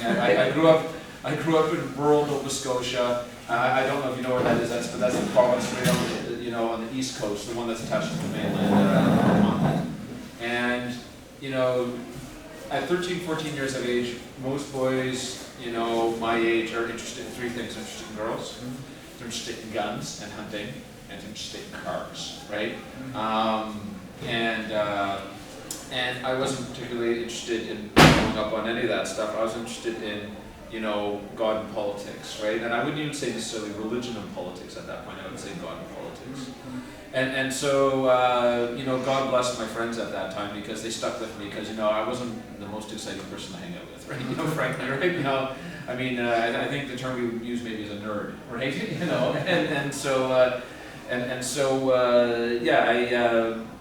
I grew up in rural Nova Scotia. I don't know if you know where that is. But that's the province right on the east coast, the one that's attached to the mainland. And at 13, 14 years of age, most boys, my age are interested in three things. They're interested in girls, they're interested in guns and hunting, and they're interested in cars, right? And I wasn't particularly interested in growing up on any of that stuff. I was interested in, God and politics, right? And I wouldn't even say necessarily religion and politics at that point. I would say God and politics. And so, God blessed my friends at that time because they stuck with me because, I wasn't the most exciting person to hang out with, right? Frankly, right? I think the term we would use maybe is a nerd, right?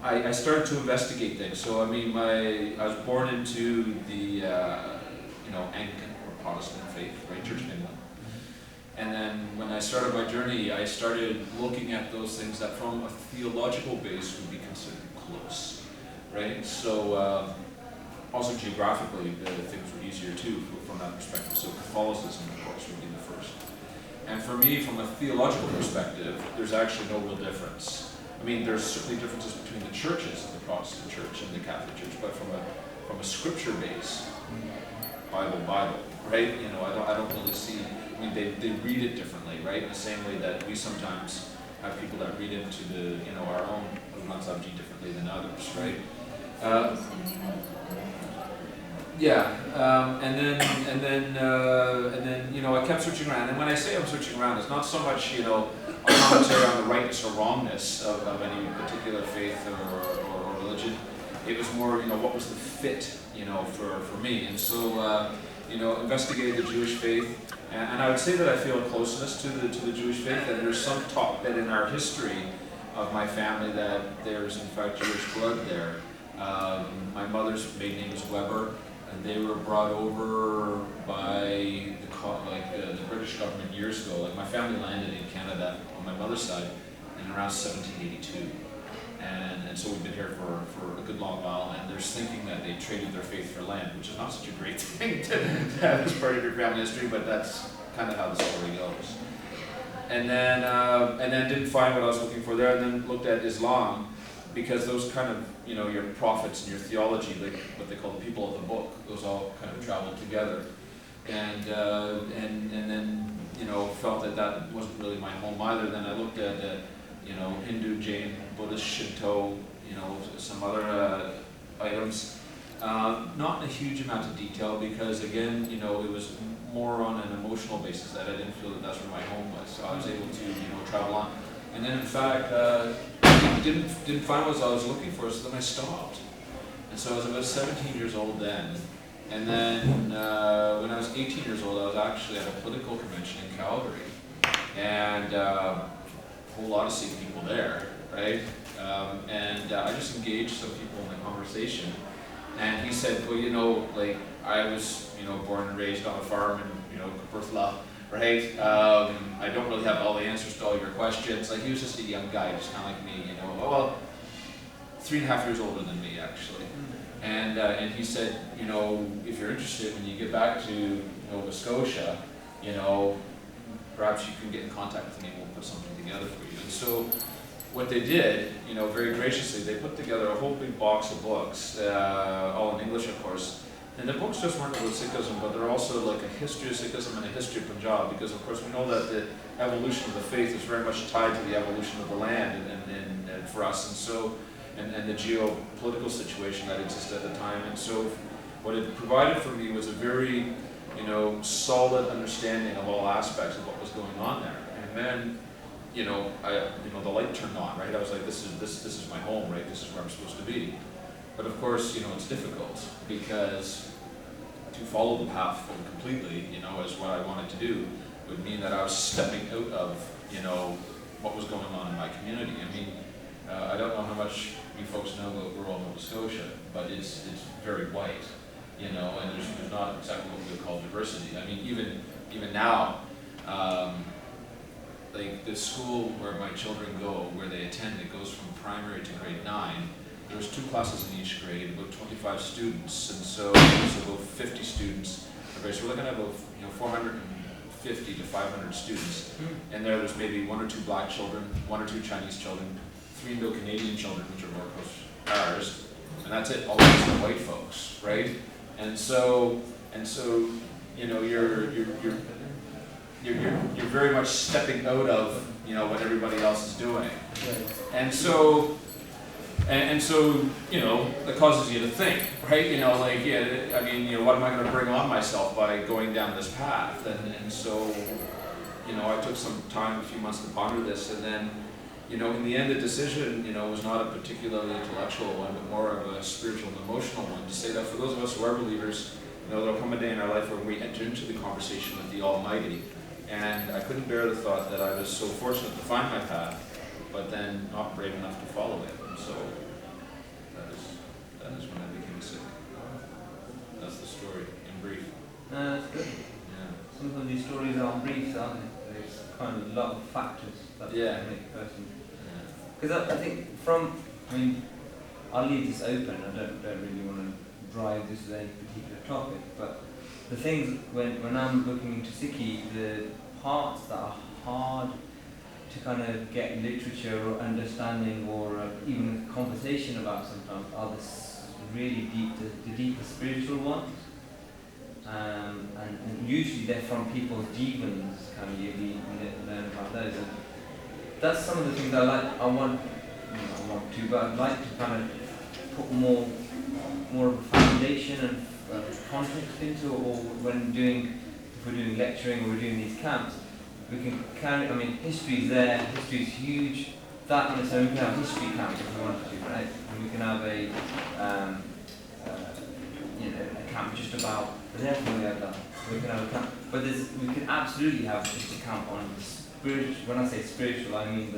I started to investigate things. So, I was born into the, Anglican or Protestant faith, right? Church of England. And then when I started my journey, I started looking at those things that from a theological base would be considered close, right? So also geographically, the things were easier too from that perspective. So Catholicism, of course, would be the first. And for me, from a theological perspective, there's actually no real difference. There's certainly differences between the churches, the Protestant church and the Catholic church, but from a scripture base, Bible, right? I don't really see. They read it differently, right? In the same way that we sometimes have people that read into our own Subji differently than others, right? And then I kept searching around. And when I say I'm searching around, it's not so much a commentary on the rightness or wrongness of any particular faith or religion. It was more what was the fit for me. And so investigated the Jewish faith. And I would say that I feel a closeness to the Jewish faith, and there's some talk that in our history of my family that there's in fact Jewish blood there. My mother's maiden name is Weber, and they were brought over by the British government years ago. Like my family landed in Canada on my mother's side in around 1782. And so we've been here for a good long while, and there's thinking that they traded their faith for land, which is not such a great thing to have as part of your family history, but that's kind of how the story goes. And then didn't find what I was looking for there, and then looked at Islam, because those kind of, your prophets and your theology, like what they call the people of the book, those all kind of traveled together. And then, felt that wasn't really my home either. Then I looked at Hindu, Jain, Buddhist, Shinto, some other items. Not in a huge amount of detail because, again, it was more on an emotional basis that I didn't feel that that's where my home was. So I was able to travel on. And then, in fact, didn't find what I was looking for, so then I stopped. And so I was about 17 years old then. And then when I was 18 years old, I was actually at a political convention in Calgary. And a whole lot of Sikh people there, right? I just engaged some people in the conversation. And he said, well, I was, born and raised on a farm in, Kapurthala, right? I don't really have all the answers to all your questions. He was just a young guy, just kind of like me, 3.5 years older than me, actually. And he said, if you're interested, when you get back to Nova Scotia, perhaps you can get in contact with me and we'll put something together for you. And so what they did, very graciously, they put together a whole big box of books, all in English, of course. And the books just weren't about Sikhism, but they're also like a history of Sikhism and a history of Punjab, because of course we know that the evolution of the faith is very much tied to the evolution of the land and for us, and so and the geopolitical situation that existed at the time. And so what it provided for me was a very solid understanding of all aspects of what was going on there. And then the light turned on, right? I was like, this is my home, right? This is where I'm supposed to be. But of course, it's difficult because to follow the path completely, as what I wanted to do, would mean that I was stepping out of, what was going on in my community. I don't know how much you folks know about rural Nova Scotia, but it's very white, and there's not exactly what we would call diversity. Even now, like the school where my children go, where they attend, it goes from primary to grade 9. There's 2 classes in each grade, about 25 students, and so there's about 50 students, right? So we're looking at about 450 to 500 students, and there's maybe 1 or 2 black children, 1 or 2 Chinese children, 3 Indo-Canadian children, which are more close ours, and that's it. All the rest are white folks, right? And so you're very much stepping out of what everybody else is doing, and so that causes you to think, right? What am I going to bring on myself by going down this path? And so I took some time, a few months to ponder this, and then in the end, the decision was not a particularly intellectual one, but more of a spiritual and emotional one, to say that for those of us who are believers, there'll come a day in our life when we enter into the conversation with the Almighty. And I couldn't bear the thought that I was so fortunate to find my path, but then not brave enough to follow it. And so that is when I became sick. That's the story in brief. No, that's good. Yeah. Some of these stories are brief, aren't they? There's kind of a lot of factors that make a person. Because I think I'll leave this open. I don't really want to drive this with any particular topic, but the things when I'm looking into Sikhi, the parts that are hard to kind of get literature or understanding or even conversation about sometimes are the really deep, the deeper spiritual ones. And usually they're from people's jivans, kind of you learn about those. And that's some of the things I want to, but I'd like to kind of put more of a foundation and context into, or if we're doing lecturing or we're doing these camps, we can carry, history is there, history is huge, that on its own, we can have a history camp if we wanted to, right? And we can have a camp just about, everything we have done. We can have a camp, but we can absolutely have just a camp on spiritual. When I say spiritual, I mean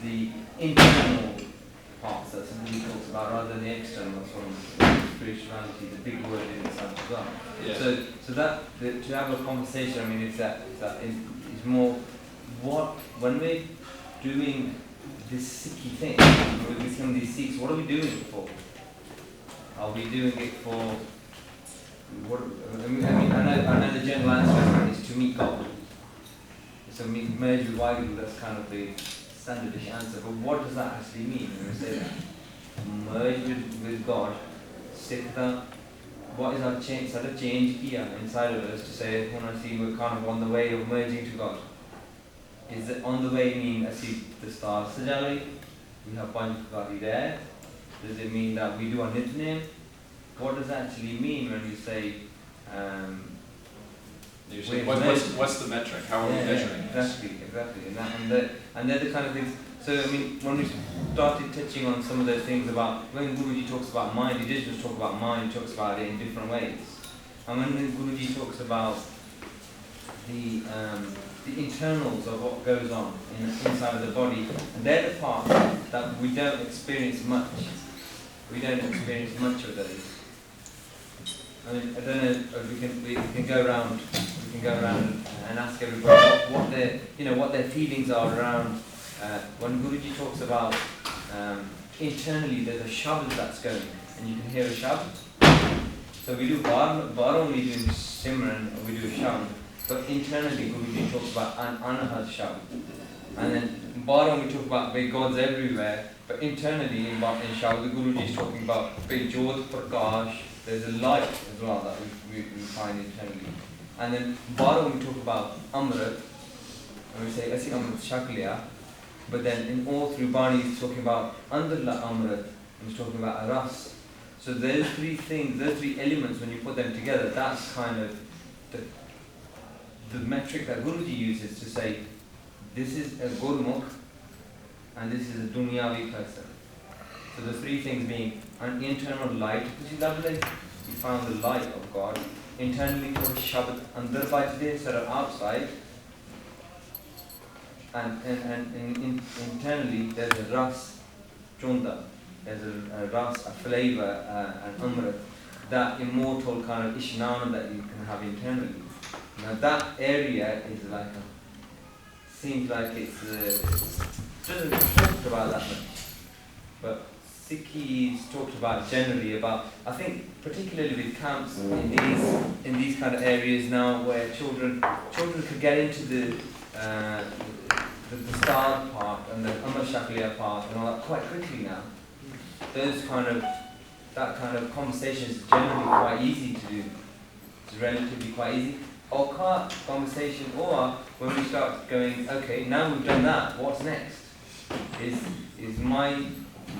the internal parts that somebody talks about, rather than the external from spirituality, the big word in itself as well. Yes. So that to have a conversation, if that is more when we're doing this Sikhi thing, when we become these Sikhs, what are we doing it for? Are we doing it for what? I know the general answer is to meet God. So merge with Waheguru, that's kind of the standardish answer. But what does that actually mean when we say that? Merge with God, Sikhta, what is our change? Sort of change here inside of us to say, when I see we're kind of on the way of merging to God. Is it on the way mean I see the stars sajali? We have Panchakari there. Does it mean that we do a nitnem? What does that actually mean when we say what's the metric? How are we measuring this? Exactly. And they're the kind of things. So when we started touching on some of those things about when Guruji talks about mind, he doesn't just talk about mind, he talks about it in different ways. And when Guruji talks about the internals of what goes on inside of the body, and they're the parts that we don't experience much. We don't experience much of those. I don't know if we can go around and ask everybody what their feelings are around when Guruji talks about internally there's a shabd that's going, and you can hear a shabd. So we do bar only doing Simran, or we do a shabd, but internally Guruji talks about an anahad shabd. And then bar only talk about where God's everywhere, but internally in shabd the Guruji is talking about where Jodh Prakash, there's a light as well that we find internally. And then bar we talk about Amrit, and we say Asi Amrit Shakliya, but then in all through Bani he's talking about Andarla Amrit, and he's talking about Aras. So those three things, those three elements, when you put them together, that's kind of the metric that Guruji uses to say this is a Gurmukh and this is a Dunyavi person. So the three things being an internal light, which is lovely, you found the light of God. Internally for Shabad Andar Bajde, sort of outside. And internally there's a ras, chunda, there's a ras, a flavour, an amrit, that immortal kind of ishnana that you can have internally. Now that area is like seems like it's doesn't talk about that much, but Sikhis talked about generally about, I think particularly with camps in these kind of areas now where children could get into the start part and the Amar Shakliya part and all that quite quickly now. That kind of conversation is generally quite easy to do. It's relatively quite easy. Or conversation, or when we start going, okay, now we've done that, what's next? Is my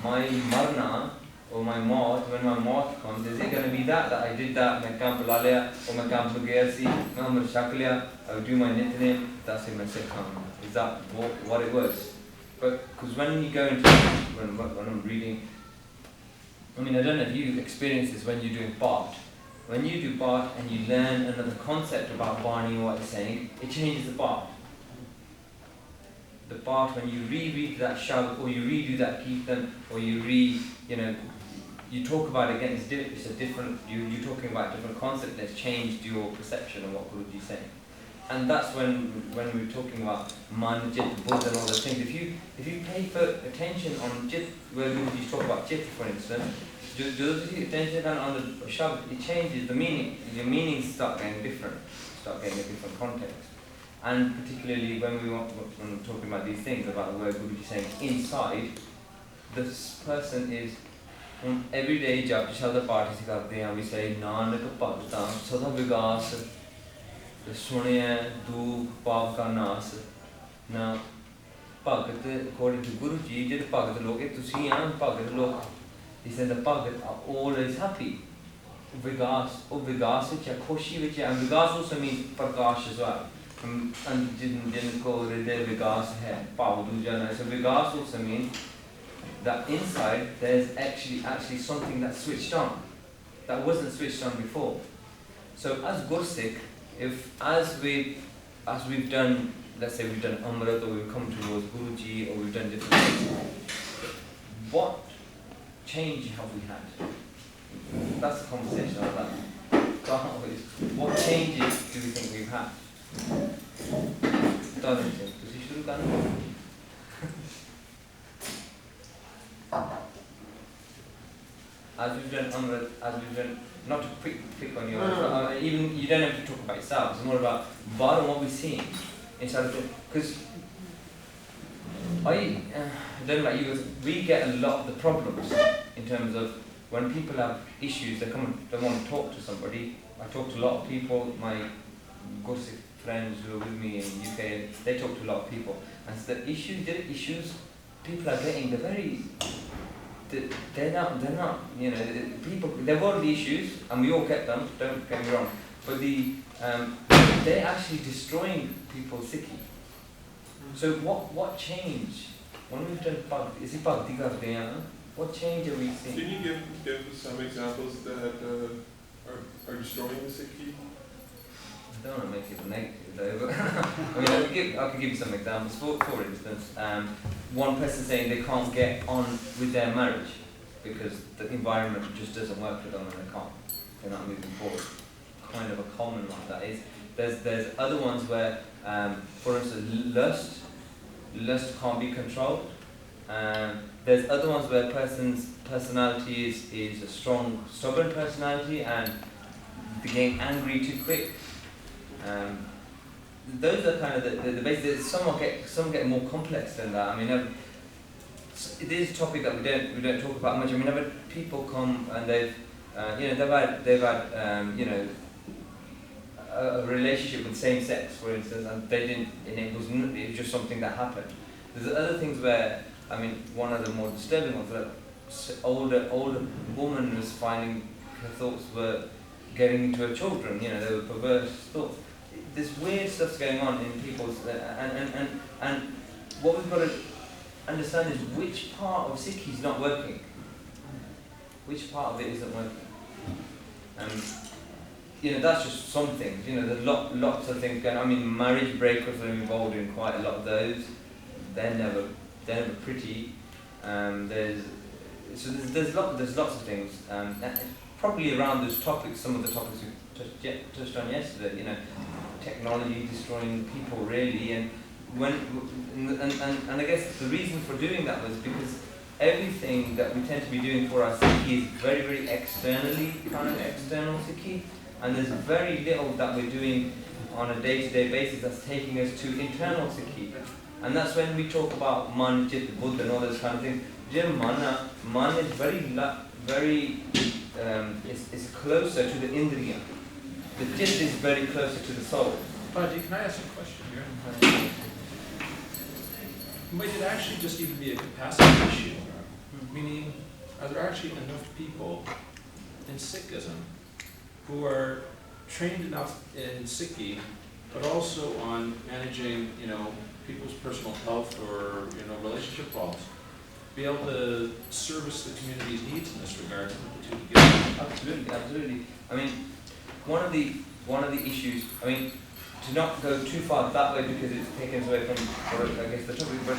marna or my maut, when my maut comes, is it going to be that I did that, my camp lalaya, or my camp lugayasi, my Amar Shakliya, I would do my nitnim, that's in my sikham. Is that what it was? But because when you go into, when I'm reading, I mean, I don't know if you experience this when you're doing Bart. When you do Bart and you learn another concept about Barney or what it's saying, it changes the Bart. The Bart, when you reread that Shab, or you redo that Kirtan, or you you talk about it again, it's a different, you're talking about a different concept that's changed your perception of what Guruji is saying. And that's when we're talking about Man, Jit, Buddha and all those things. If you pay attention on Jit, where Guruji talk about Jit, for instance, just attention on the Shabd, it changes the meaning. Your meanings start getting different, start getting a different context. And particularly when we're talking about these things, about where Guruji is saying inside, this person is everyday jab shabd path se karte hain, we say Nanak Bhagta Sada Vigas Sunaya Du Pav Ka Nas. Now, Bhagat, according to Guruji, jid Bhagat log tusi hain, Bhagat log, he said the Bhagat are always happy. Vigas, Vigas which are Khoshi which and Vigas also means Prakash as well. And Jinko Hriday Vigas hai, Pavdu Jana. So Vigas also means that inside there's actually something that's switched on, that wasn't switched on before. So as Gursikh, as we've done, let's say we've done Amrit, or we've come towards Guruji, or we've done different things, what change have we had? That's the conversation I like. What changes do we think we've had? As we've done Amrit, as we've done, not to pick on you, even you don't have to talk about yourself, it's more about what we're seeing inside of it. Because I don't know about you, we get a lot of the problems in terms of when people have issues, they want to talk to somebody. I talk to a lot of people, my Gursikh friends who are with me in the UK, they talk to a lot of people. And so the issues people are getting, they're not, people, they've got the issues, and we all get them, don't get me wrong, but they're actually destroying people's psyche. So what change? When we've done Bhakti, is it Bhakti Karte hain? What change are we seeing? Can you give some examples that are destroying the psyche? I don't want to make it negative though, but I mean, I could give you some examples. For instance, one person saying they can't get on with their marriage because the environment just doesn't work for them and they're not moving forward. Kind of a common one that is. There's other ones where, for instance, lust can't be controlled. There's other ones where a person's personality is a strong, stubborn personality and they get angry too quick. Those are kind of the basic. Some get more complex than that. I mean, it is a topic that we don't talk about much. I mean, I've had people come and they've had a relationship with same sex, for instance, and they didn't. And it was just something that happened. There's other things where, I mean, one of the more disturbing ones, like older woman was finding her thoughts were getting into her children. They were perverse thoughts. This weird stuff's going on in people's and what we've got to understand is which part of Sikhi is not working. Which part of it isn't working. That's just some things. There's lots of things going on. I mean, marriage breakups are involved in quite a lot of those. They're never pretty. There's lots of things. Probably around those topics, some of the topics we touched on yesterday. Technology destroying people really, and I guess the reason for doing that was because everything that we tend to be doing for our Sikhi is very, very externally, kind of external Sikhi, and there's very little that we're doing on a day-to-day basis that's taking us to internal Sikhi. And that's when we talk about man, chit, buddha and all those kind of things. Man is it's closer to the indriya. The chit is very closer to the soul. Bhaji, can I ask a question here? Might it actually just even be a capacity issue? Meaning, are there actually enough people in Sikhism who are trained enough in Sikhi, but also on managing, people's personal health or, relationship problems, be able to service the community's needs in this regard to put the two together? Absolutely, absolutely. I mean, one of the issues, to not go too far that way because it's taken us away from, I guess, the topic, but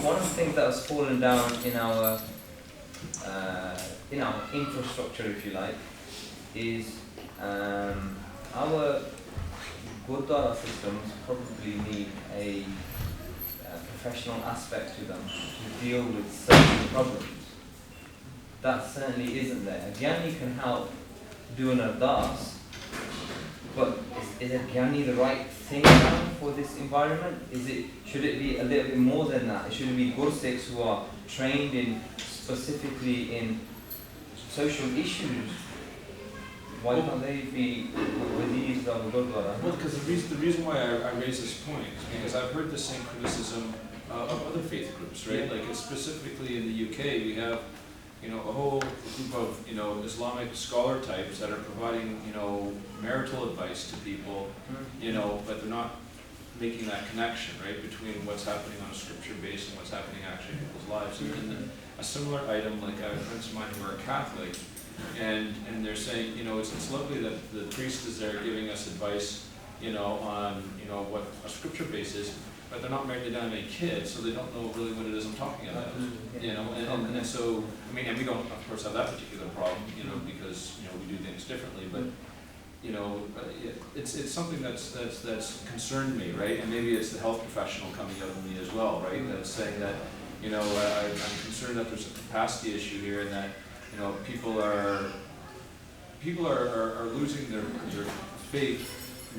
one of the things that has fallen down in our infrastructure, if you like, is our Gurdwara systems probably need a professional aspect to them to deal with certain problems. That certainly isn't there. A Gyani can help do an ardas, but is a Gyani the right thing now for this environment? Should it be a little bit more than that? Should it be Gursikhs who are trained specifically in social issues? Why can't they be with these Gurdwara? Well, because the reason why I raise this point is because I've heard the same criticism of other faith groups, right? Yeah. Like specifically in the UK, we have, a whole group of, Islamic scholar types that are providing, marital advice to people, but they're not making that connection, right, between what's happening on a scripture base and what's happening actually in people's lives. And then a similar item, like I have friends of mine who are Catholic, and they're saying, it's lovely that the priest is there giving us advice, on, what a scripture base is, but they're not married, they don't have any kids, so they don't know really what it is I'm talking about. And so, and we don't, of course, have that particular problem, because, we do things differently, but, it's something that's concerned me, right? And maybe it's the health professional coming out of me as well, right? That's saying that, I'm concerned that there's a capacity issue here and that, people are losing their faith,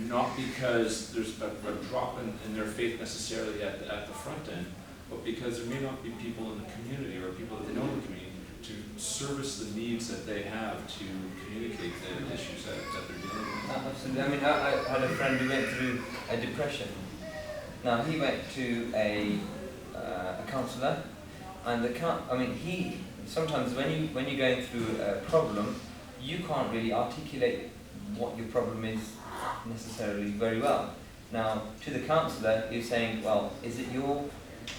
not because there's a drop in their faith necessarily at the front end, but because there may not be people in the community or people that they know in the community to service the needs that they have to communicate the issues that they're dealing with. Absolutely. I had a friend who went through a depression. Now he went to a counsellor, and sometimes when you're going through a problem, you can't really articulate what your problem is necessarily very well. Now, to the counsellor, you're saying, well, is it your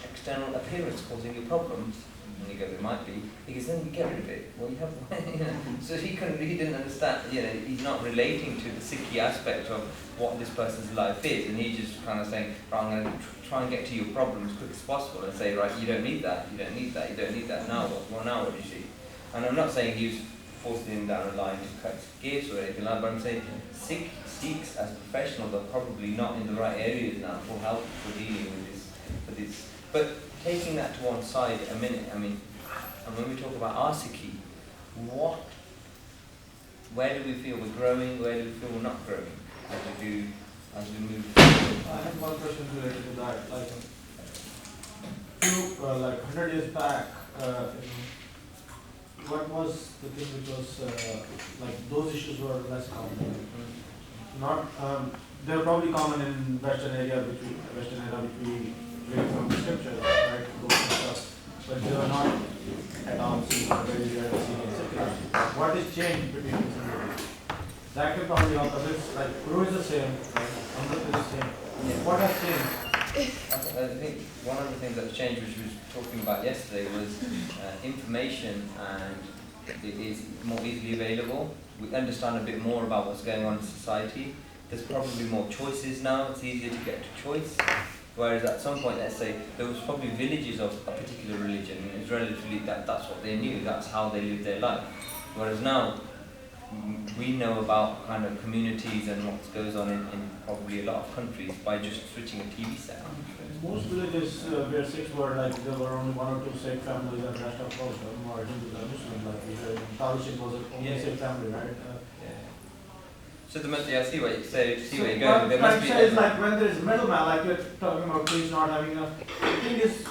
external appearance causing your problems? And you go, it might be. He goes, then you get rid of it. Well, you have So he didn't understand, he's not relating to the Sikhi aspect of what this person's life is, and he's just kind of saying, right, I'm going to try and get to your problem as quick as possible and say, right, you don't need that, you don't need that, you don't need that, now what? Well, now what do you see? And I'm not saying he was forcing him down a line to cut gifts or anything like that, but I'm saying Sikhs as professionals are probably not in the right areas now for help for dealing with this. But taking that to one side a minute, and when we talk about our Sikhi, where do we feel we're growing, where do we feel we're not growing as we move forward? I have one question related to that. Like 100 years back, what was the thing which was like those issues were less common? Not they were probably common in Western era which we read from the scriptures, right? Those stuff, but they were not at all seen or very rare seen in secular. What is changed between these two? That can probably help us. It's like Guru is the same, Amrit is the same. Yeah. What has changed? I think one of the things that's changed, which we were talking about yesterday, was information, and it is more easily available. We understand a bit more about what's going on in society. There's probably more choices now. It's easier to get to choice. Whereas at some point, let's say, there was probably villages of a particular religion, and it was relatively that's what they knew, that's how they lived their life. Whereas now, we know about kind of communities and what goes on in probably a lot of countries by just switching a TV set on. most villages where Sikhs were like, there were only one or two Sikh families and the rest of them were Hindus and Muslims, like we heard in Tarsem was only Yeah. Sikh family, right? So there must be, I see what you say, see So where you're going. There what must I'm be. saying is like when there is a middleman, like you're talking about priests not having enough, the thing is,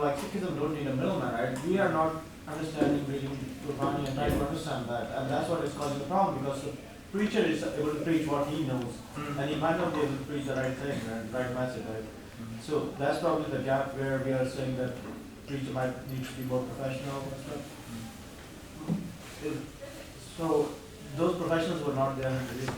like Sikhism don't need a middleman, right? We are not understanding, reading Quran and trying to understand that, and that's what is causing the problem, because the preacher is able to preach what he knows, and he might not be able to preach the right thing, and right message, right? So that's probably the gap where we are saying that preacher might need to be more professional and stuff. So those professionals were not there in the time.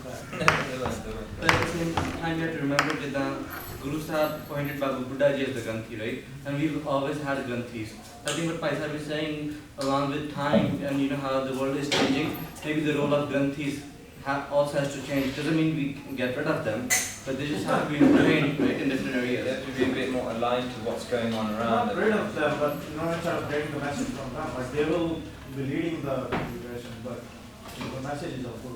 But at the same time, you have to remember that the Guru Sahib pointed Baba Buddha ji as the Granthi, right? And we've always had Granthis. I think what Bhai Sahib is saying, along with time and how the world is changing, maybe the role of Granthis also has to change. Doesn't mean we get rid of them, but they just have to be trained, right, in different They areas. have to be a bit more aligned to what's going on around Not them. rid of them, but instead of getting the message from them, like they will be leading the congregation, but the message is of course.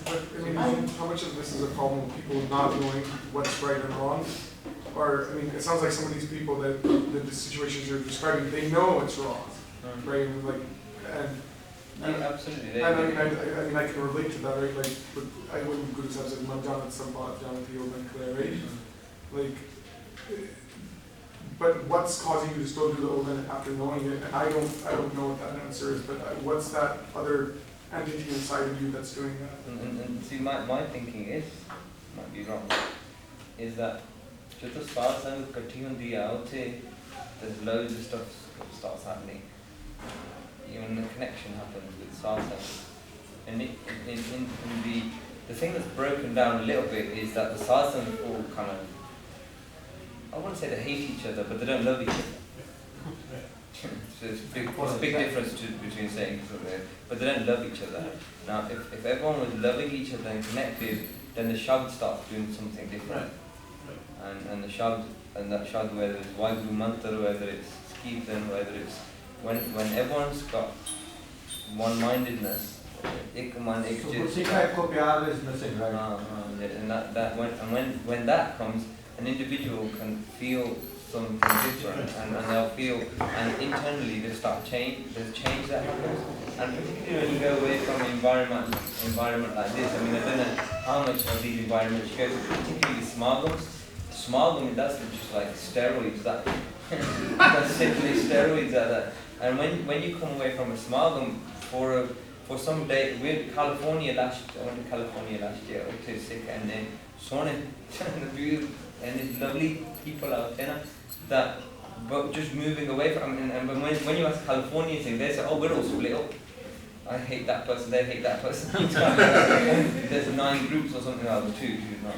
But I mean, how much of this is a problem of people not knowing what's right and wrong? Or, I mean, it sounds like some of these people that the situations you're describing, they know it's wrong, right? And like, Yeah, absolutely. and I mean, I can relate to that, right? Like, but I wouldn't Guru Sahib said, "Manjan at Sabat, Janati Oban Kare," right? Like, but what's causing you to still do the Oban after knowing it? And I don't know what that answer is, but what's that other entity inside of you that's doing that? And see, my thinking is, might be wrong, is that just as far as I'm cutting the out, there's loads of stuff starts happening. Even the connection happens with Sarsam. And in the thing that's broken down a little bit is that the Sarsam all kind of, I wouldn't say they hate each other, but they don't love each other. So it's a big difference between saying something, but they don't love each other. Now, if everyone was loving each other and connected, then the Shabd starts doing something different. And the Shabd, and that Shabd, whether it's Vaheguru Mantra, whether it's Kirtan, whether it's when everyone's got one-mindedness, Ikman, So Sikh type ko pyar is missing, right? and when that comes, an individual can feel something different, and they'll feel, and internally they start there's change that happens, and particularly when you go away from an environment like this. I mean, I don't know how much of these environments you go to, particularly Smargam, that's just like steroids, that's simply steroids that. And when you come away from a Smargam for some day, I went to California last year, I went to Sikh, and then Sone, and there's lovely people out there that, but just moving away from, and when you ask Californians, they say, oh, we're all split up. I hate that person, they hate that person. There's 9 groups or something, two, not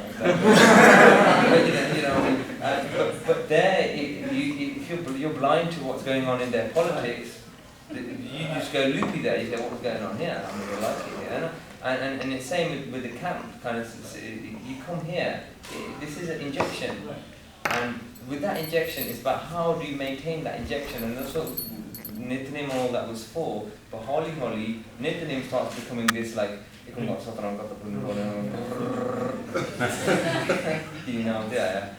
but there, if you're blind to what's going on in their politics, you just go loopy there, you say, what's going on here? I'm not like it here. And it's same with the camp, kind of, you come here, this is an injection, and with that injection, it's about how do you maintain that injection, and that's what Nithanim all that was for. But Holy Nithanim starts becoming this like, you know, yeah.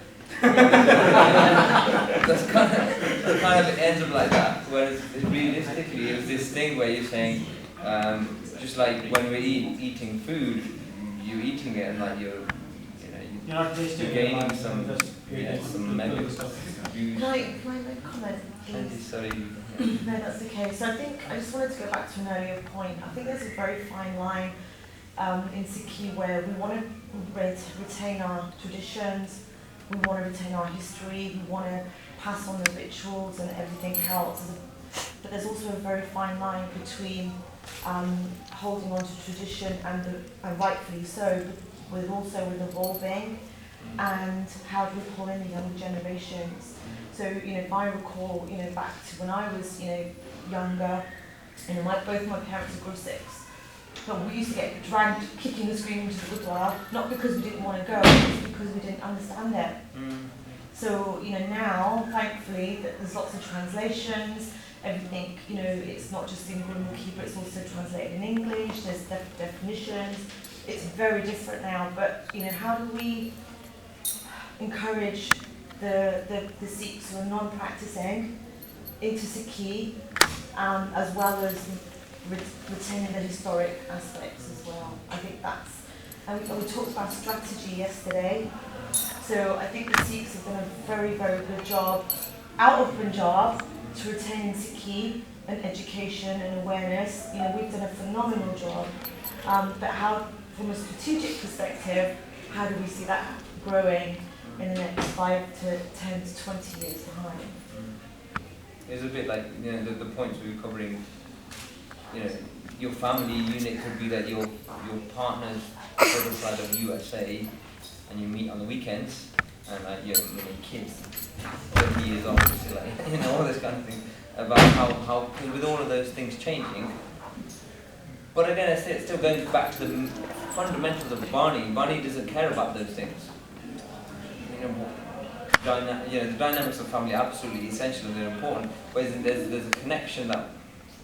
that's kind of it ends up like that. Whereas realistically, it was this thing where you're saying, just like when we're eating food, you're eating it and like you're not tasting gaining it, some methods. Can I make a comment, please? Sorry. No, that's okay. So I just wanted to go back to an earlier point. I think there's a very fine line in Sikhi where we want to retain our traditions, we want to retain our history, we want to pass on the rituals and everything else. But there's also a very fine line between holding on to tradition and rightfully so, but with evolving and how do we pull in the younger generations. So, if I recall, back to when I was, younger, both my parents are Guru Sikhs, but we used to get dragged kicking and screaming to the Gurdwara, not because we didn't want to go, but because we didn't understand it. So, now, thankfully, there's lots of translations, everything, it's not just in Gurmukhi, but it's also translated in English, there's definitions, it's very different now, but, how do we encourage the Sikhs who are non-practicing into Sikhi, as well as retaining the historic aspects as well. I think that's, and we talked about strategy yesterday, so I think the Sikhs have done a very, very good job out of Punjab to retaining Sikhi and education and awareness. You know, we've done a phenomenal job, but how, from a strategic perspective, how do we see that growing in the next 5 to 10 to 20 years time? It's a bit like, you know, the points we were covering. You know, your family unit could be that your partner's other side of USA, and you meet on the weekends, and like your kids, 30 years old, so like, you know, all this kind of thing about how with all of those things changing. But again, I say it's still going back to the fundamentals of Bani. Bani doesn't care about those things. You know, the dynamics of family are absolutely essential and they're important. Whereas there's a connection that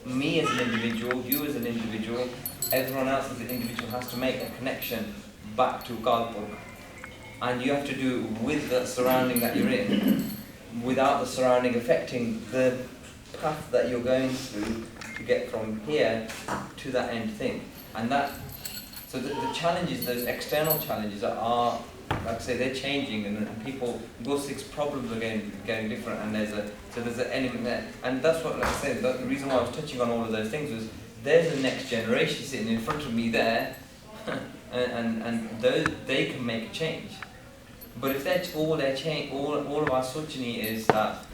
me as an individual, you as an individual, everyone else as an individual has to make a connection back to Kalpur. And you have to do it with the surrounding that you're in, without the surrounding affecting the path that you're going through to get from here to that end thing. And that, so the challenges, those external challenges are, like I say, they're changing, and people, Gosik's problems are getting different, and there's an element there. And that's what, like I said, the reason why I was touching on all of those things was, there's a next generation sitting in front of me there, and those, they can make a change. But if that's all all of our Sochini is that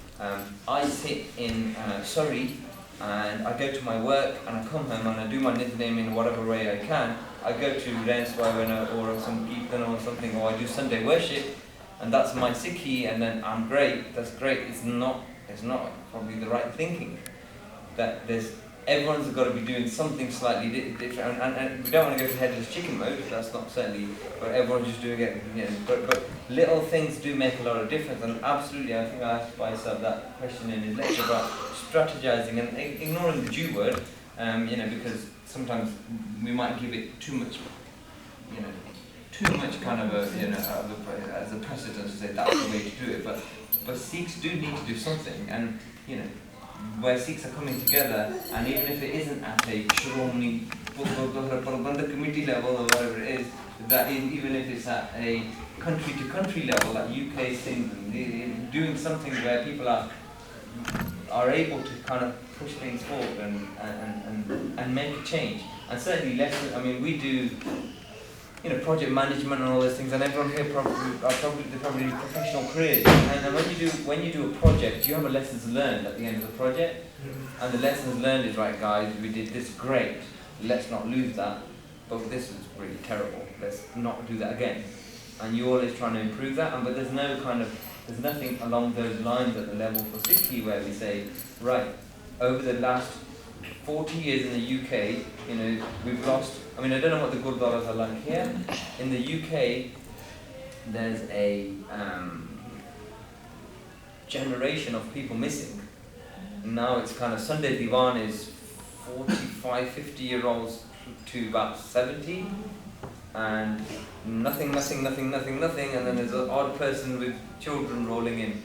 I sit in Surrey, and I go to my work, and I come home, and I do my name in whatever way I can. I go to Renswaven or some Kirtan or something, or I do Sunday worship, and that's my Sikhi, and then I'm great, that's great. It's not probably the right thinking. That everyone's got to be doing something slightly different, and we don't want to go to headless chicken mode, that's not certainly, but everyone's just doing it, you know, but little things do make a lot of difference, and absolutely, I think I asked myself that question in his lecture about strategizing and ignoring the Jew word, you know, because sometimes we might give it too much, you know, too much kind of a, you know, as a precedent to say that's the way to do it, but Sikhs do need to do something, and, you know, where Sikhs are coming together, and even if it isn't at a Shromani committee level or whatever it is, that even if it's at a country-to-country level, like UK, Singh, doing something where people are able to kind of push things forward and make a change. And certainly lessons, I mean, we do, you know, project management and all those things, and everyone here probably professional careers. And when you do a project, you have a lessons learned at the end of the project. And the lessons learned is, right guys, we did this great, let's not lose that, but this was really terrible, let's not do that again. And you're always trying to improve that, but there's nothing along those lines at the level for Sikhi where we say, right, over the last 40 years in the UK, you know, we've lost, I mean, I don't know what the Gurdwaras are like here. In the UK, there's a generation of people missing. Now it's kind of Sunday Diwan is 45, 50-year-olds to about 70, and nothing, and then there's an odd person with children rolling in.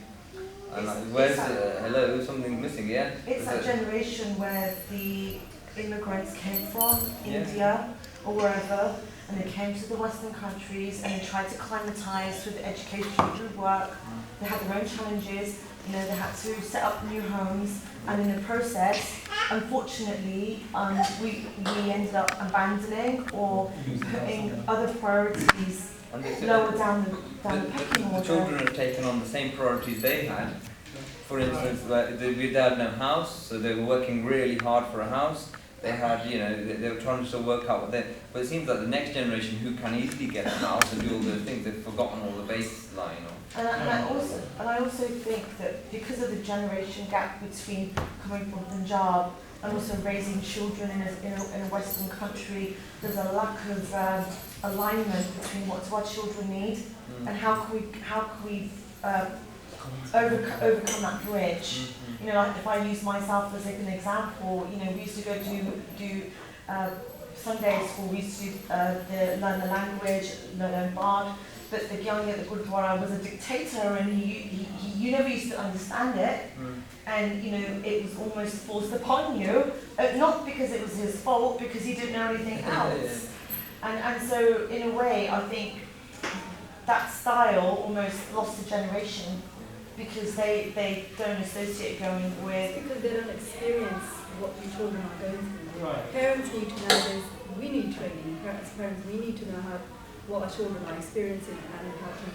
And like, where's hello, something missing, yeah? It's that generation where the immigrants came from India or wherever, and they came to the Western countries and they tried to acclimatise with education through work. They had their own challenges, you know, they had to set up new homes, and in the process, unfortunately, we ended up abandoning or putting other priorities lower down the pecking order. The children have taken on the same priorities they had. For instance, like they had no house, so they were working really hard for a house. They had, you know, they were trying to still work out what they. But it seems like the next generation who can easily get a house and do all those things, they've forgotten all the baseline. And I also think that because of the generation gap between coming from Punjab and also raising children in a Western country, there's a lack of alignment between what do our children need and how can we overcome that bridge. You know, like if I use myself as an example, you know, we used to go do Sunday school, we used to learn the language, learn Bard, that the Gyani at the Gurdwara was a dictator and you never used to understand it. And you know, it was almost forced upon you, not because it was his fault, because he didn't know anything else. And so in a way, I think that style almost lost a generation because they don't associate going with. Because they don't experience what the children are going through. Right. Parents need to know this. We need training. As parents, we need to know what our children are experiencing and how to,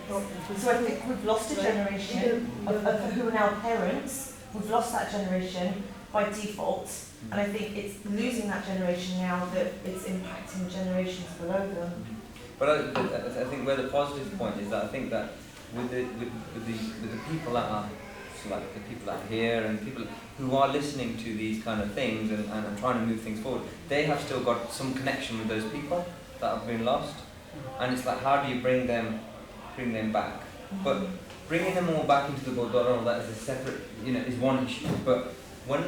help them to. So I think we've lost a generation of who are now parents. We've lost that generation by default, and I think it's losing that generation now that it's impacting generations below them. But I think where the positive point is that I think that with the people that are, so like the people that are here and people who are listening to these kind of things and trying to move things forward, they have still got some connection with those people that have been lost, and it's like, how do you bring them back? But bringing them all back into the Gurdwara, all that is a separate, is one issue. But when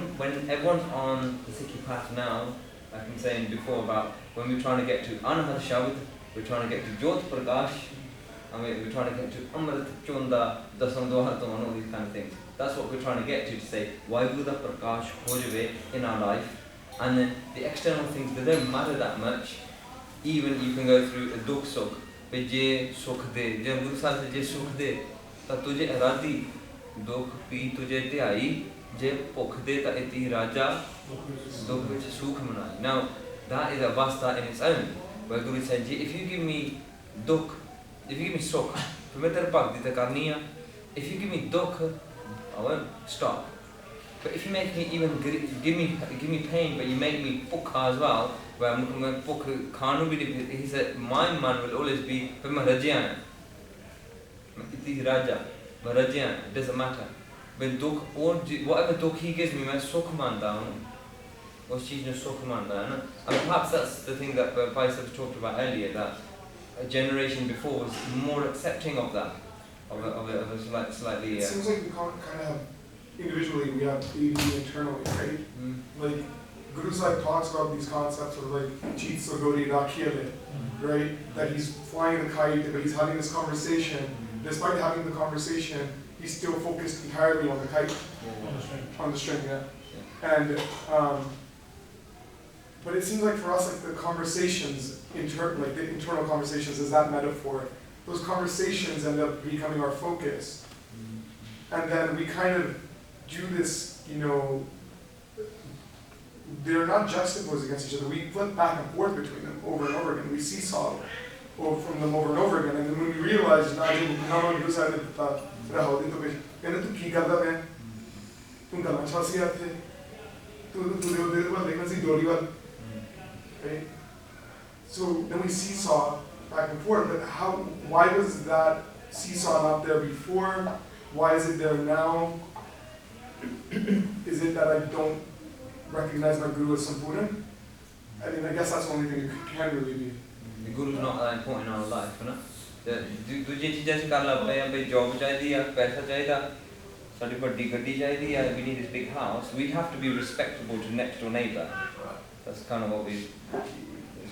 everyone's on the Sikhi path now, like I'm saying before about when we're trying to get to Anahad Shabd, we're trying to get to Jyot Prakash, and we're trying to get to Amrit Chunda, Dasam Dwahatam, and all these kind of things. That's what we're trying to get to say, why do the Prakash Hojave in our life? And then the external things, they don't matter that much. Even you can go through a Dukh Sukh, but Je Sukh De, Je Guru Sahib said Je Sukh De, ta tujhe aradi, Dukh Pi tujhe Tyai, Je Pukh De ta iti Raja, Dukh vich Sukh Manai. Now, that is a vasta in its own. Where Guru said, if you give me Dukh, if you give me Sukh, if you give me Dukh, I won't stop. But if you make me even give me pain, but you make me pukha as well, where he said, my man will always be Raja. It doesn't matter. When Dukh, or whatever Dukh he gives me, I Sukh manda. And perhaps that's the thing that Bhai talked about earlier, that a generation before was more accepting of that, of a slightly. It seems like we kind of have, individually, we have AD internally, right? Like, Guru Sahib talks about these concepts of like, Cheet Sagodi Rakhiyale, right? That he's flying the kite, but he's having this conversation. Despite having the conversation, he's still focused entirely on the kite, on the string, yeah. And, but it seems like for us, like the conversations, like the internal conversations is that metaphor. Those conversations end up becoming our focus. And then we kind of do this, they're not juxtaposed against each other. We flip back and forth between them over and over again. We seesaw from them over and over again. And then when we realize, right? So then we seesaw back and forth, but why was that seesaw not there before? Why is it there now? Is it that I don't recognize my Guru as Sampurna? I mean, I guess that's the only thing it can really be. The Guru is not that important in our life, you know? We need this big house. We have to be respectable to next door neighbour. That's kind of it's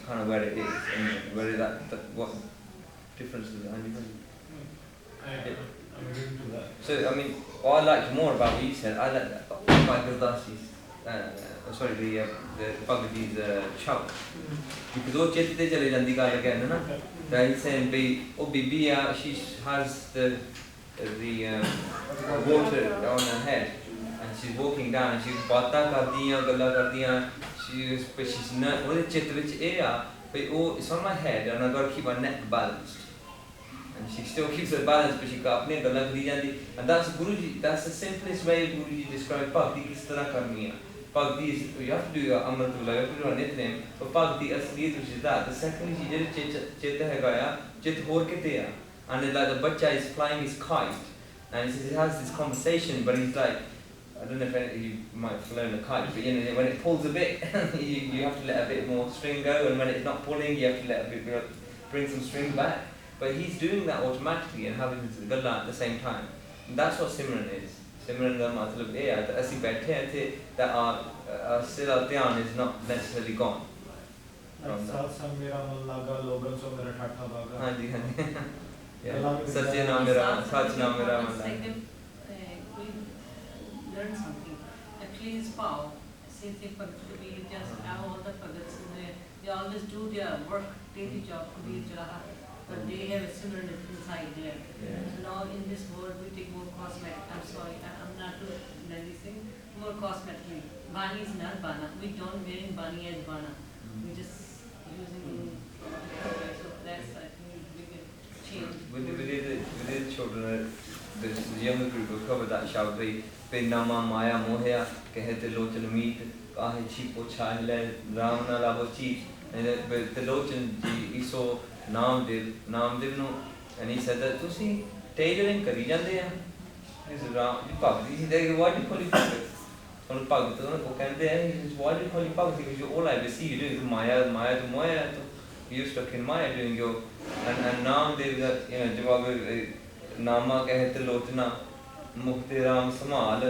kind of where it is, and where that what difference does it make? I'm agreeing to that. So, I mean, what I liked more about what you said, I like Bhai Gurdasi's, the Bhagavad shout. Because all chette chale jandi gall again, na? That he's saying, Bibiya, she has the water on her head, and she's walking down, and she's bata kardiyan, galla kardiyan, she's not, what is chitta vich but it's on my head, and I've got to keep my neck balanced. And she still keeps her balance, but she got apne galla kari jandi. And that's Guruji, that's the simplest way Guruji described bhakti kis tarah karni hai. Bhakti is, you have to do your amritullah, you have to do your nitnem, but bhakti asliyat which is that. The second is chitta hai gaya, chit hor kite hai. And it's like the bacha is flying his kite, and he says he has this conversation, but he's like, I don't know if you might have flown a kite, but when it pulls a bit, you have to let a bit more string go, and when it's not pulling, you have to let a bit bring some string back. But he's doing that automatically and having this galla at the same time. And that's what Simran is. Simran ka matlab hai that asi baithe hain that our still our dhyan is not necessarily gone. from that. Tarsem mera man laga, logan so mera thatha baga. Hanji, hanji. Yeah. Allah Satya naam mera, sach naam mera man laga. Second, we learn something. At least Pao, since they just have all the Pagats in there, they always do their work, daily job, Kabir Jalaha, but they have a similar inside there. Yeah. So now in this world we take more cosmetic, I'm sorry, I'm not doing anything, more cosmetically. Bani is not Bana, we don't wearing Bani as Bana, we just using so that's I think we can change. With the children, the younger group will cover that shabri. Pe nama maya mohya, kehte lochan meet, kahe chipo chale, ram na lavo cheap. And the lochan he saw Namdev no, and he said that to see tailoring kari jande hain. He said Ram, you Bhagati, he said why do you call it Bhagati? On Bhagati, वो कहते हैं, he says why do you call it Bhagati? Because all I ever see you doing is Maya to Maya. You're stuck in Maya doing your and Namdev that जब आप नामा कहते लोचना मुक्ति राम समाल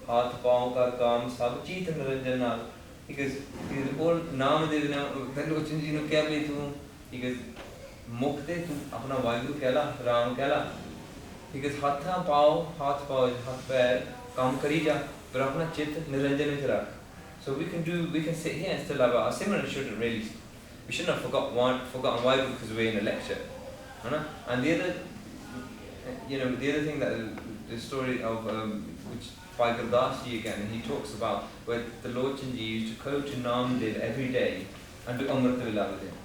हाथ पाँव का काम सब चीत निरंजन नाल because all Namdev ने लोचन जी ने क्या बोली तू because मुक्ति तू अपना वायु कहला राम कहला because हाथ पैर काम करी जा पर अपना चित्त निरंजन में रख. So we can sit here and still have our Simran shouldn't really, we shouldn't have forgotten why because we're in a lecture, and the other thing that the story of which Bhai Gurdas ji again, he talks about where the Lord Chandji used to go to Namdev every day and do Amrit Vela with him,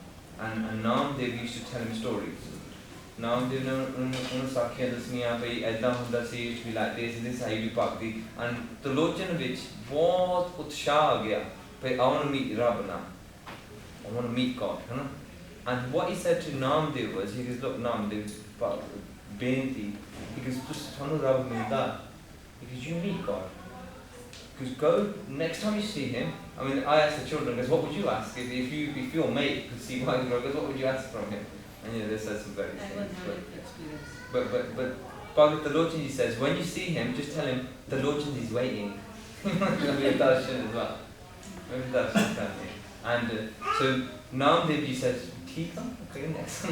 and Namdev used to tell him stories. Namdev ne unnu sakhiyan dasniyan bhai aida hunda si, used to be like this is how you do bhakti, and the Lochan vich bahut utshah aa gaya bhai I want to meet Rab now, I want to meet God, and what he said to Namdev was, he goes, look Namdev, benti, he goes, just thanu Rab milda, because you meet God. Because go next time you see him. I mean, I asked the children, because what would you ask if your mate could see Bhai Guru? What would you ask from him? And they said some very things. But Bhagavad the Lord Chandji says, when you see him, just tell him the Lord Chandji is waiting. Maybe a darshan as well. Maybe darshan kind of thing. And so Namdev ji says, "Theek hai, okay, next.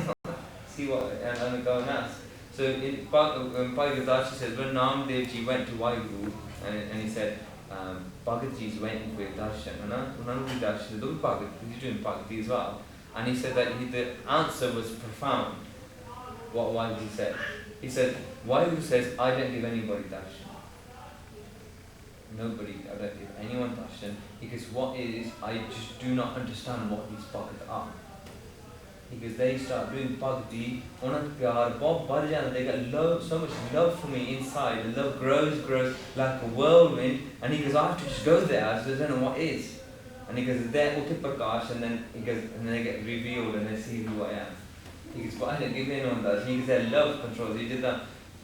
See what and go and ask." So in Bhai Gurdas says when Namdev ji went to Vaheguru and he said, Bhagat ji is waiting for your darshan, Unanu darshan, do Bhagat, he's doing Bhagati as well. And he said that the answer was profound. What Vaheguru said. He said, Vaheguru says, I don't give anybody darshan. Nobody, I don't give anyone darshan, because what is, I just do not understand what these Bhagat are. Because they start doing bhakti, they get love, so much love for me inside. The love grows like a whirlwind. And he goes, I have to just go there, I just don't know what is. And he goes, there, okay, Prakash, and then he goes, and then they get revealed and they see who I am. He goes, but I didn't give in on that. He goes, their love controls. He did that,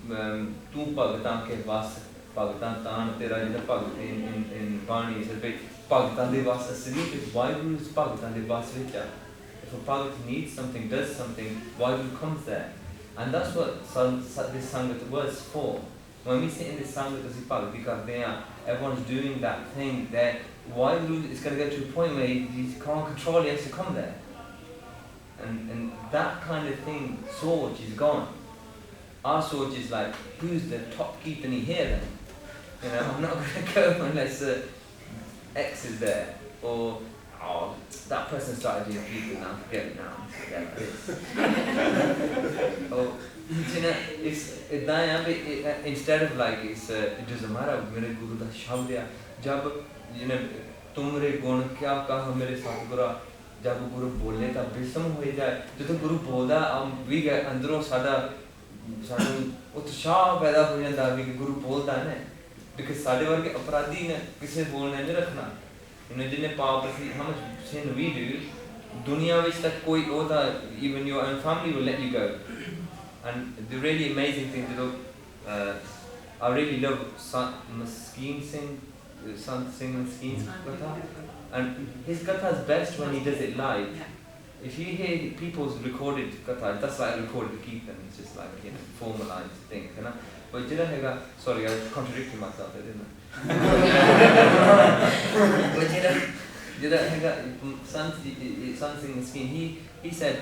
tu bhagatan ke vas, bhagatan tan, tera jita bhagati in Bani. He said, bhagatan de vas asli, why do you bhagatan de vas vicha? If a Bhagat needs something, does something, Vaheguru comes there. And that's what this Sangat was for. When we sit in this Sangat as Bhagati Karte hain, everyone's doing that thing there. Vaheguru is going to get to a point where he can't control, he has to come there. And that kind of thing, Soj is gone. Our Soj is like, who's the top Kirtani here then? I'm not going to go unless X is there. Or oh, that person started doing people now, forget it now. Yeah, like this. Oh, instead of like, it doesn't matter, mere Guru da shabd hai. Jab, tumre gun kya kaha mere saath bura, jab Guru bole ta bisam ho jaye. Jadon Guru bolda, we get andro sada utshah paida ho janda है कि Guru bolda है ना. Because साडे वर्गे अपराधी ने किसे बोलने नहीं रखना. जिन्हें पाप how much sin we do, दुनिया में तक कोई होता, even your own family will let you go. And the really amazing thing to look, I really love Singh, Sant Singh Maskeen's gatha, and his gatha is best when he does it live. If you hear people's recorded gatha, that's like a recorded kirtan, it's just like formalized thing, But sorry, I contradicted myself there, didn't I? But Jira hega Singh Singh, he said,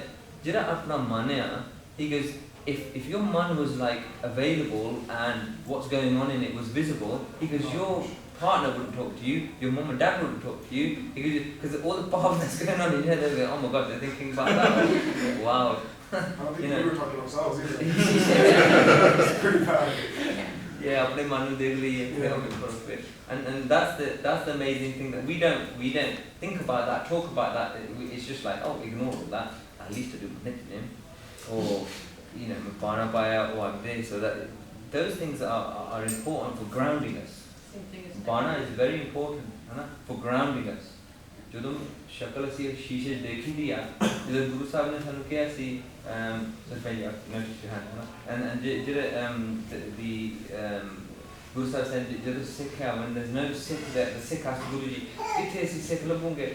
Jira apna manaya, he goes, if your man was like available and what's going on in it was visible, he goes, your partner wouldn't talk to you, your mum and dad wouldn't talk to you, because all the power that's going on in your head, they're going, oh my god, they're thinking about that. Wow. I don't think You know. we were talking about ourselves either. It's pretty bad. Yeah, apne manu dekh liye, and that's the amazing thing that we don't think about that, talk about that. It's just like, oh, ignore all that. At least to do him, or you know, bana paya or this, so that those things are important for grounding us. Same thing as Bana is very important, for grounding us. ਜਦੋਂ ਸ਼ਕਲ ਅਸੀਂ ਸ਼ੀਸ਼ੇ 'ਚ ਦੇਖੀ ਦੀ ਆ, ਜਦੋਂ ਗੁਰੂ ਸਾਹਿਬ ਨੇ ਸਾਨੂੰ ਕਿਹਾ ਸੀ, and Guru Sahib said, ਜਦੋਂ ਸਿੱਖ ਹੈ, when there's no Sikh there, the Sikh asked Guru Ji, ਕਿੱਥੇ ਅਸੀਂ ਸਿੱਖ ਲੱਭੋਗੇ?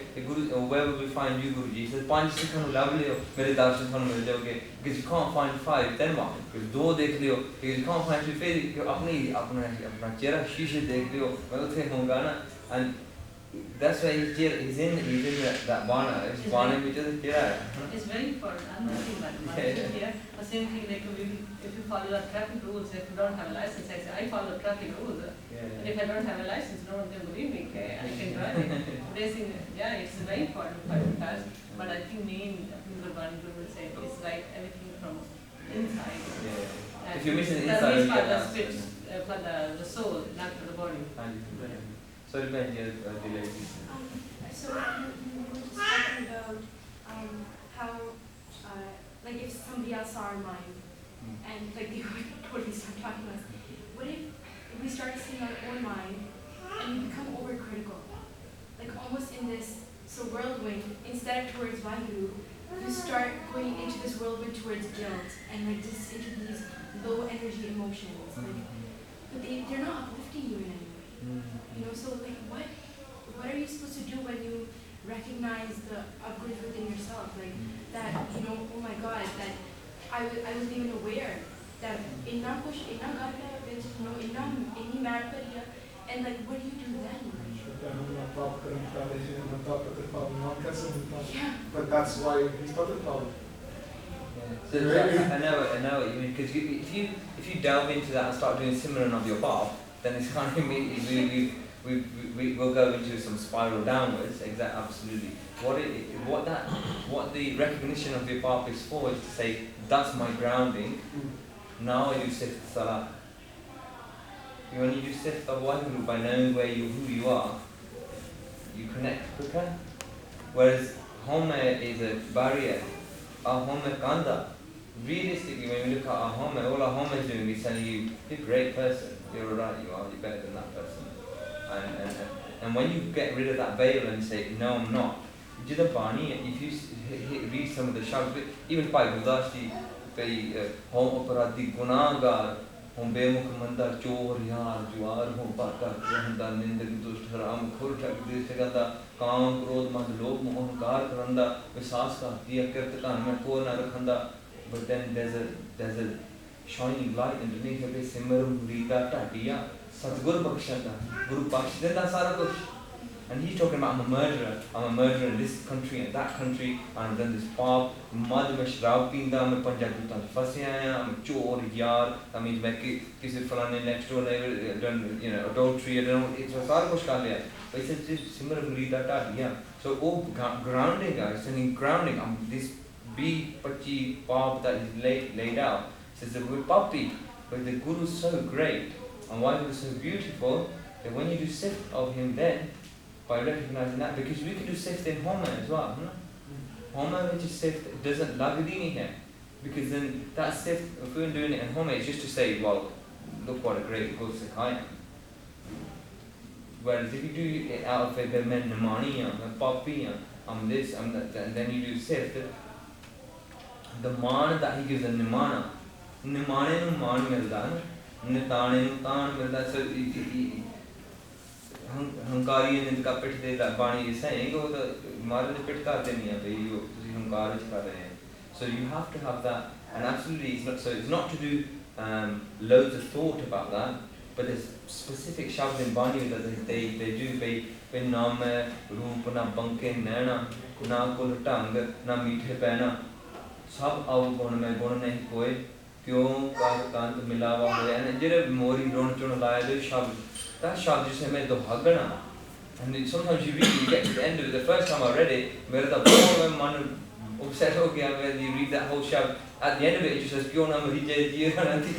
Where will we find you, Guru Ji? He said, 5 ਸਿੱਖਾਂ ਨੂੰ ਲੱਭ ਲਿਓ, ਮੇਰੇ ਦਰਸ਼ਨ ਤੁਹਾਨੂੰ ਮਿਲ ਜਾਓਗੇ. Because you can't find 5, then what? Because 2 ਦੇਖ ਲਿਓ, because you can't find 2, ਫਿਰ ਆਪਣਾ ਚਿਹਰਾ ਸ਼ੀਸ਼ੇ ਦੇਖ ਲਿਓ, ਮੈਂ ਉੱਥੇ ਹੋਊਂਗਾ ਨਾ. And that's why he's in that bana. It's bana which is It's very important. I'm nothing but here. The same thing like if you follow the traffic rules, if you don't have a license, I say I follow traffic rules. And if I don't have a license, no one can believe me. Okay, I can drive it. They say, yeah, it's very important for cars. But I think main Gurbani Guru would say it's like everything from inside. If you're missing the inside, you get that. For the soul, not for the body. Sorry, man, delay. So you were just talking about how, like if somebody else saw our mind, and like they would totally start talking to us. What if we start seeing our own mind and we become overcritical, like almost in this whirlwind, instead of towards Vaheguru, you start going into this whirlwind towards guilt and like just into these low energy emotions, like, but they're not uplifting you in any way. You know, so like what are you supposed to do when you recognize the upgrades within yourself, like that, you know, oh my god, that I wasn't even aware that inna kuch inna garda which, you know, inni mad kariya, and like what do you do then? Yeah. But that's why he's not the problem. So I know what you mean, because if you delve into that and start doing Simran of your path, then it's kind of we'll go into some spiral downwards. Exactly, absolutely. What the recognition of your path is for is to say, that's my grounding. Now I do sift salah. When you do sift of Waheguru, by knowing who you are, you connect quicker. Whereas home is a barrier. Our home kanda. Realistically, when we look at our home, all our home is doing is telling you, you're a great person. You're alright, you're better than that person. And when you get rid of that veil and say, no, I'm not, if you read some of the shouts, even by Gurdasji, home aparadi gunagar, home bemukh mandar chor yaar juar home parkar handa nindak dusht haram khur thak disaganda kaam krodh mad lobh mohankar karanda visas ka diya kirt kan mein ko na rakhanda. But then there's a shining light underneath every Simran Rita Tatiya Satgur Bakshanda Guru Bakshanda Sara Kuch. And he's talking about, I'm a murderer in this country and that country, and I've done this path, mad mein shrab peenda, main panjab dutan fase aaya, I'm a chor yaar, that means main kisi falane next door neighbor done, you know, adultery, I don't know, it's sara kuch kar liya. But he says Simran Rita Tatiya. So grounding guys, sending grounding, this B-Pachi Bob that is laid out, says that we're puppy, but the Guru is so great, and why he was so beautiful, that when you do sift of him then, by recognizing that, because we can do sift in Homa as well, Homa which is sift doesn't lagadini here, because then that sift, if we're doing it in Homa, it's just to say, well, look what a great good Sikh I am. Whereas if you do it out of the men namani, I'm puppy, I'm this, I'm that, and then you do sift, the man that he gives a nimana nu man milda na, nitane nu taan milda. So hankari and in the pit de bani is saying, oh, the maran pit karte nahi hai bhai, you hankar vich kar rahe hain. So you have to have that, and absolutely it's not to do loads of thought about that. but there's specific shabd in Bani that they do. They na main roop na banke naina na kul tang na meethe pehna sab aau gun mein gun nahi koe kyun ka kant milawa hoya and jehde mori ron chun laya the shabd that shabd jise main dohagna. And sometimes you really get to the end of it. The first time I read it, mera ta bahut man upset ho gaya when you read that whole shabd. At the end of it, it just says, "Pyo na mari jai jiye na ti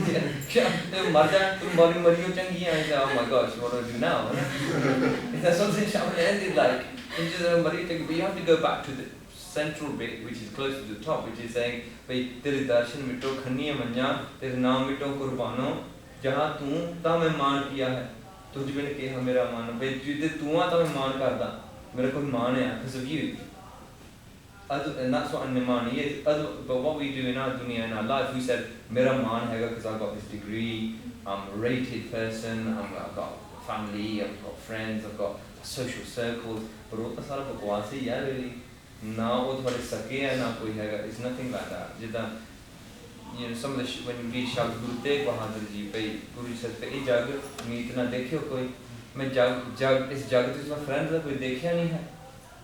jai." Mar ja, tum bari mariyo changi. I said, "Oh my gosh, what do I do now?" That's something shabd ended like. It's just mari changi. But you have to go back to the central bit, which is close to the top, which is saying, "Bhai, tere darshan mito khaniya manya, tere naam mito kurbano, jahan tu ta main maan kiya hai." तुझ बिन के मेरा मान भाई जिदे तू आ तो मैं मान करदा मेरा कोई मान है because of you and that's what Nimani is. But what we do in our dunya, in our life, we said mera maan hai because I've got this degree, I'm a rated person, I've got family, I've got friends, I've got social circles, but वो तो सारा बकवास ही यार really ना वो थोड़े सके है ना कोई है, it's nothing like that. जिदा you know, some of the when you read Shabd Guru Tegh Bahadur Ji, Guru says, "Pe jag meet na dekhiyo koi, main jag is jag to my friends that we dekhiya nahi hai."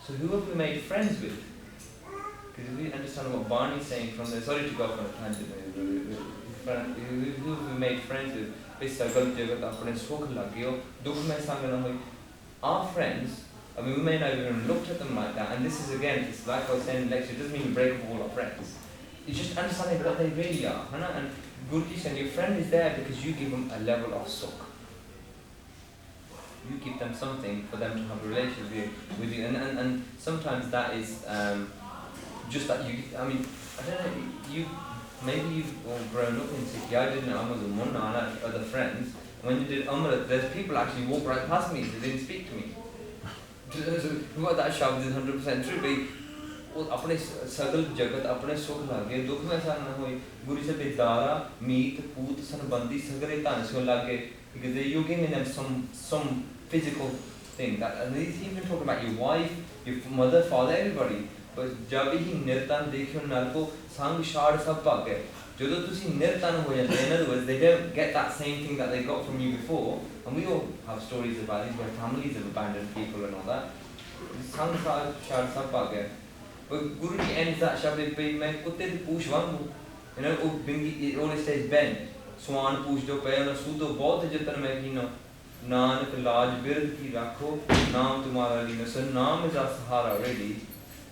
So who have we made friends with? Because if we understand what Barney is saying from there, sorry to go off on a tangent, who have we made friends with? Pe sagal jagat apne sukh lagyo, dukh mein sang na hoy. Our friends, I mean, we may not even looked at them like that, and this is again, it's like I was saying in lecture, it doesn't mean you break up all our friends. It's just understanding what they really are. And Guruji said your friend is there because you give them a level of sukh. You give them something for them to have a relationship with you. And sometimes that is just that you, I mean, I don't know, maybe you've all grown up in Sikh. I didn't know Amr Munna and I had other friends. When you did Amrit, there's people actually walk right past me, they didn't speak to me. What that shabd is 100% true. अपने सगल जगत अपने सुख लागे दुख में सा न होई गुरु से बेदारा मीत पूत संबंधी सगरे तान से लागे because you're giving them some physical thing that and he's even talking about your wife your mother father everybody but जब ही निर्तन देखियो नर को संग शार सब भाग गए जो तुसी निर्तन हो जाते in other words they don't get that same thing that they got from you before and we all have stories about these where families have abandoned people and all that संग शार सब भाग गए. But Guruji ends that shabd by मैं कुत्ते दी पूछ वांगू, you know, वो Bingi it always says bend, स्वान पूछ जो पे ना सूदो बहुत जतन में कीनो, नानक लाज बिरद की राखो, नाम तुम्हारा लीनो. So नाम is our sahara already.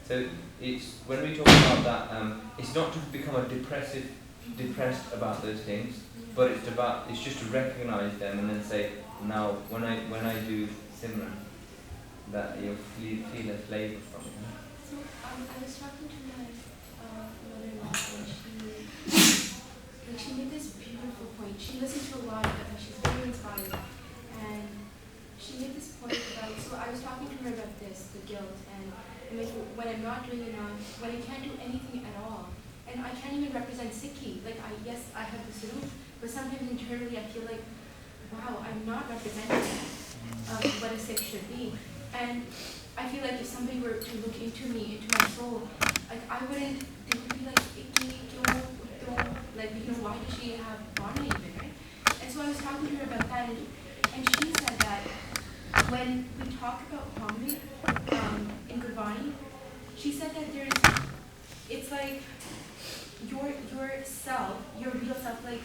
So it's when we talk about that, it's not to become depressed about those things, but it's just to recognize them and then say now when I do Simran, that you'll feel a flavor from it. So I was talking to my mother-in-law and she made this beautiful point. She listens to a lot of it and she's very inspired. And she made this point about, so I was talking to her about this, the guilt, and like when I'm not doing enough, when I can't do anything at all, and I can't even represent Sikhi. Like yes, I have the suroop, but sometimes internally I feel like, wow, I'm not representing what a Sikh should be. And I feel like if somebody were to look into me, into my soul, like I wouldn't, they would be like, like, you know, why does she have Barna even, right? And so I was talking to her about that, and she said that when we talk about Hamri in Gurbani, she said that it's like your self, your real self, like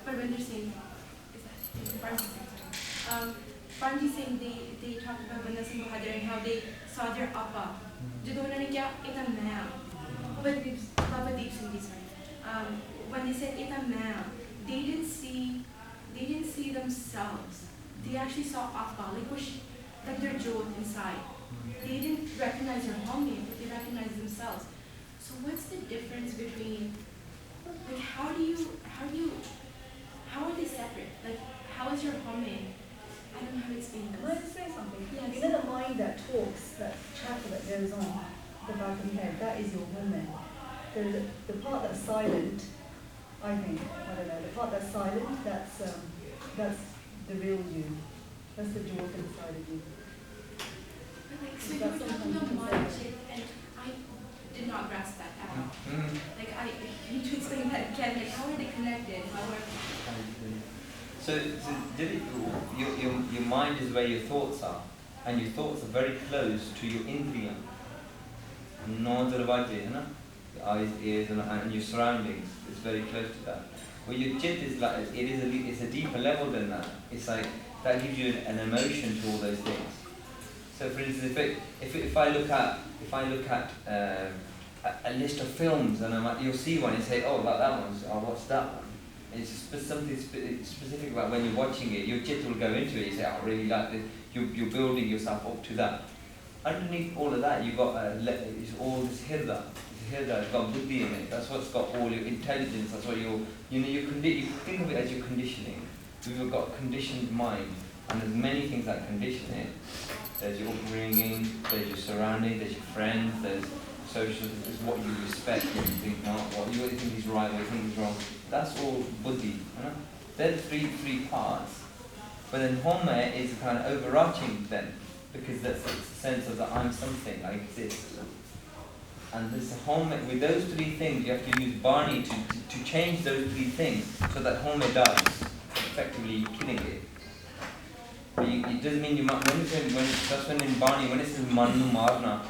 Parvinder Singh, is that Parvinder Singh? Panji Singh, they talked about Banda Singh Bahadur and how they saw their appa. Jadon unhone kiya eta main Baba Deep Singh ji, sorry. When they said eta main, they didn't see themselves. They actually saw appa, like their jod inside. They didn't recognize their homie, but they recognized themselves. So what's the difference between, like how are they separate? Like how is your homie? I don't know how to explain this. Can I just say something? Yes. You know the mind that talks, that chatter that goes on the back of your head, that is your woman. The part that's silent, I think, I don't know, the part that's silent, that's the real you. That's the joy inside of you. But like, so you're talking about mindset, and I did not grasp that at all. Like, you need to explain that again. Like, how are they connected? So your mind is where your thoughts are, and your thoughts are very close to your indriya. No darwaje, hai na? Your eyes, ears, and your surroundings is very close to that. But your chit is like it's a deeper level than that. It's like that gives you an emotion to all those things. So, for instance, if I look at a list of films and you'll see one and say, oh, like that one, oh, what's that one? And it's something specific about when you're watching it. Your chit will go into it. You say, oh, I really like this. You're building yourself up to that. Underneath all of that, you've got it's all this hirda. It's got buddhi in it. That's what's got all your intelligence. That's what you think of it as your conditioning. We've got a conditioned mind, and there's many things that condition it. There's your upbringing, there's your surrounding, there's your friends, there's social, there's what you respect, what you think not, what you think is right, what you think is wrong. That's all buddhi. They're the three parts. But then homa is kind of overarching then, because that's the sense of that I'm something, I exist. And this homa, with those three things, you have to use Barney to change those three things so that homa does, effectively killing it. But it doesn't mean that's when in Barney, when it says manu marna,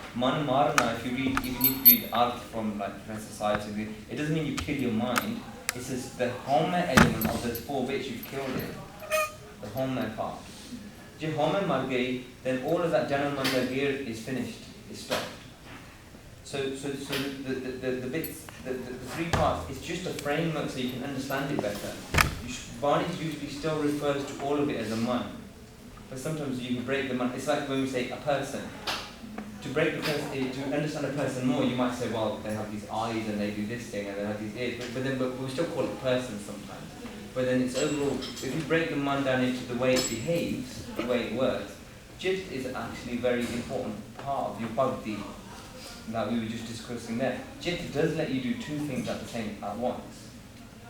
if you read, even if you read art from like Professor Science, it doesn't mean you kill your mind. It says the homa element of those 4 bits, you've killed it. The homa part. If you homa mar gayi, then all of that janam manda gear is finished, is stopped. So the bits, the 3 parts, it's just a framework so you can understand it better. Barney usually still refers to all of it as a man. But sometimes you can break the man. It's like when we say a person. To break the person, to understand a person more, you might say, well, they have these eyes and they do this thing and they have these ears. But we still call it person sometimes. But then it's overall, if you break the man down into the way it behaves, the way it works, jit is actually a very important part of your bhakti that we were just discussing there. Jit does let you do 2 things at once.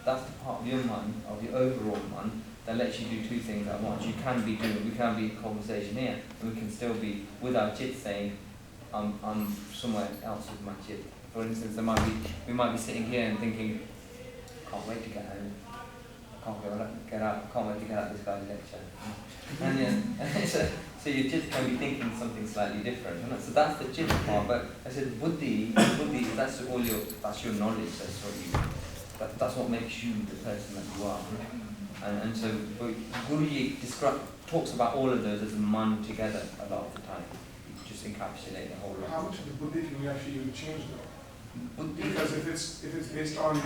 That's the part of your man, of your overall man, that lets you do 2 things at once. We can be in conversation here, and we can still be with our chit saying, I'm somewhere else with my chit. For instance, we might be sitting here and thinking, can't wait to get home. Can't wait to get out this guy's lecture. And so your chit can be thinking something slightly different. So that's the chit part. But I said buddhi, that's your knowledge. That's what makes you the person that you are. And so Guruji talks about all of those as a man together a lot of the time. You just encapsulate the whole lot. How much of the buddhi can you actually even change though? Because if it's based on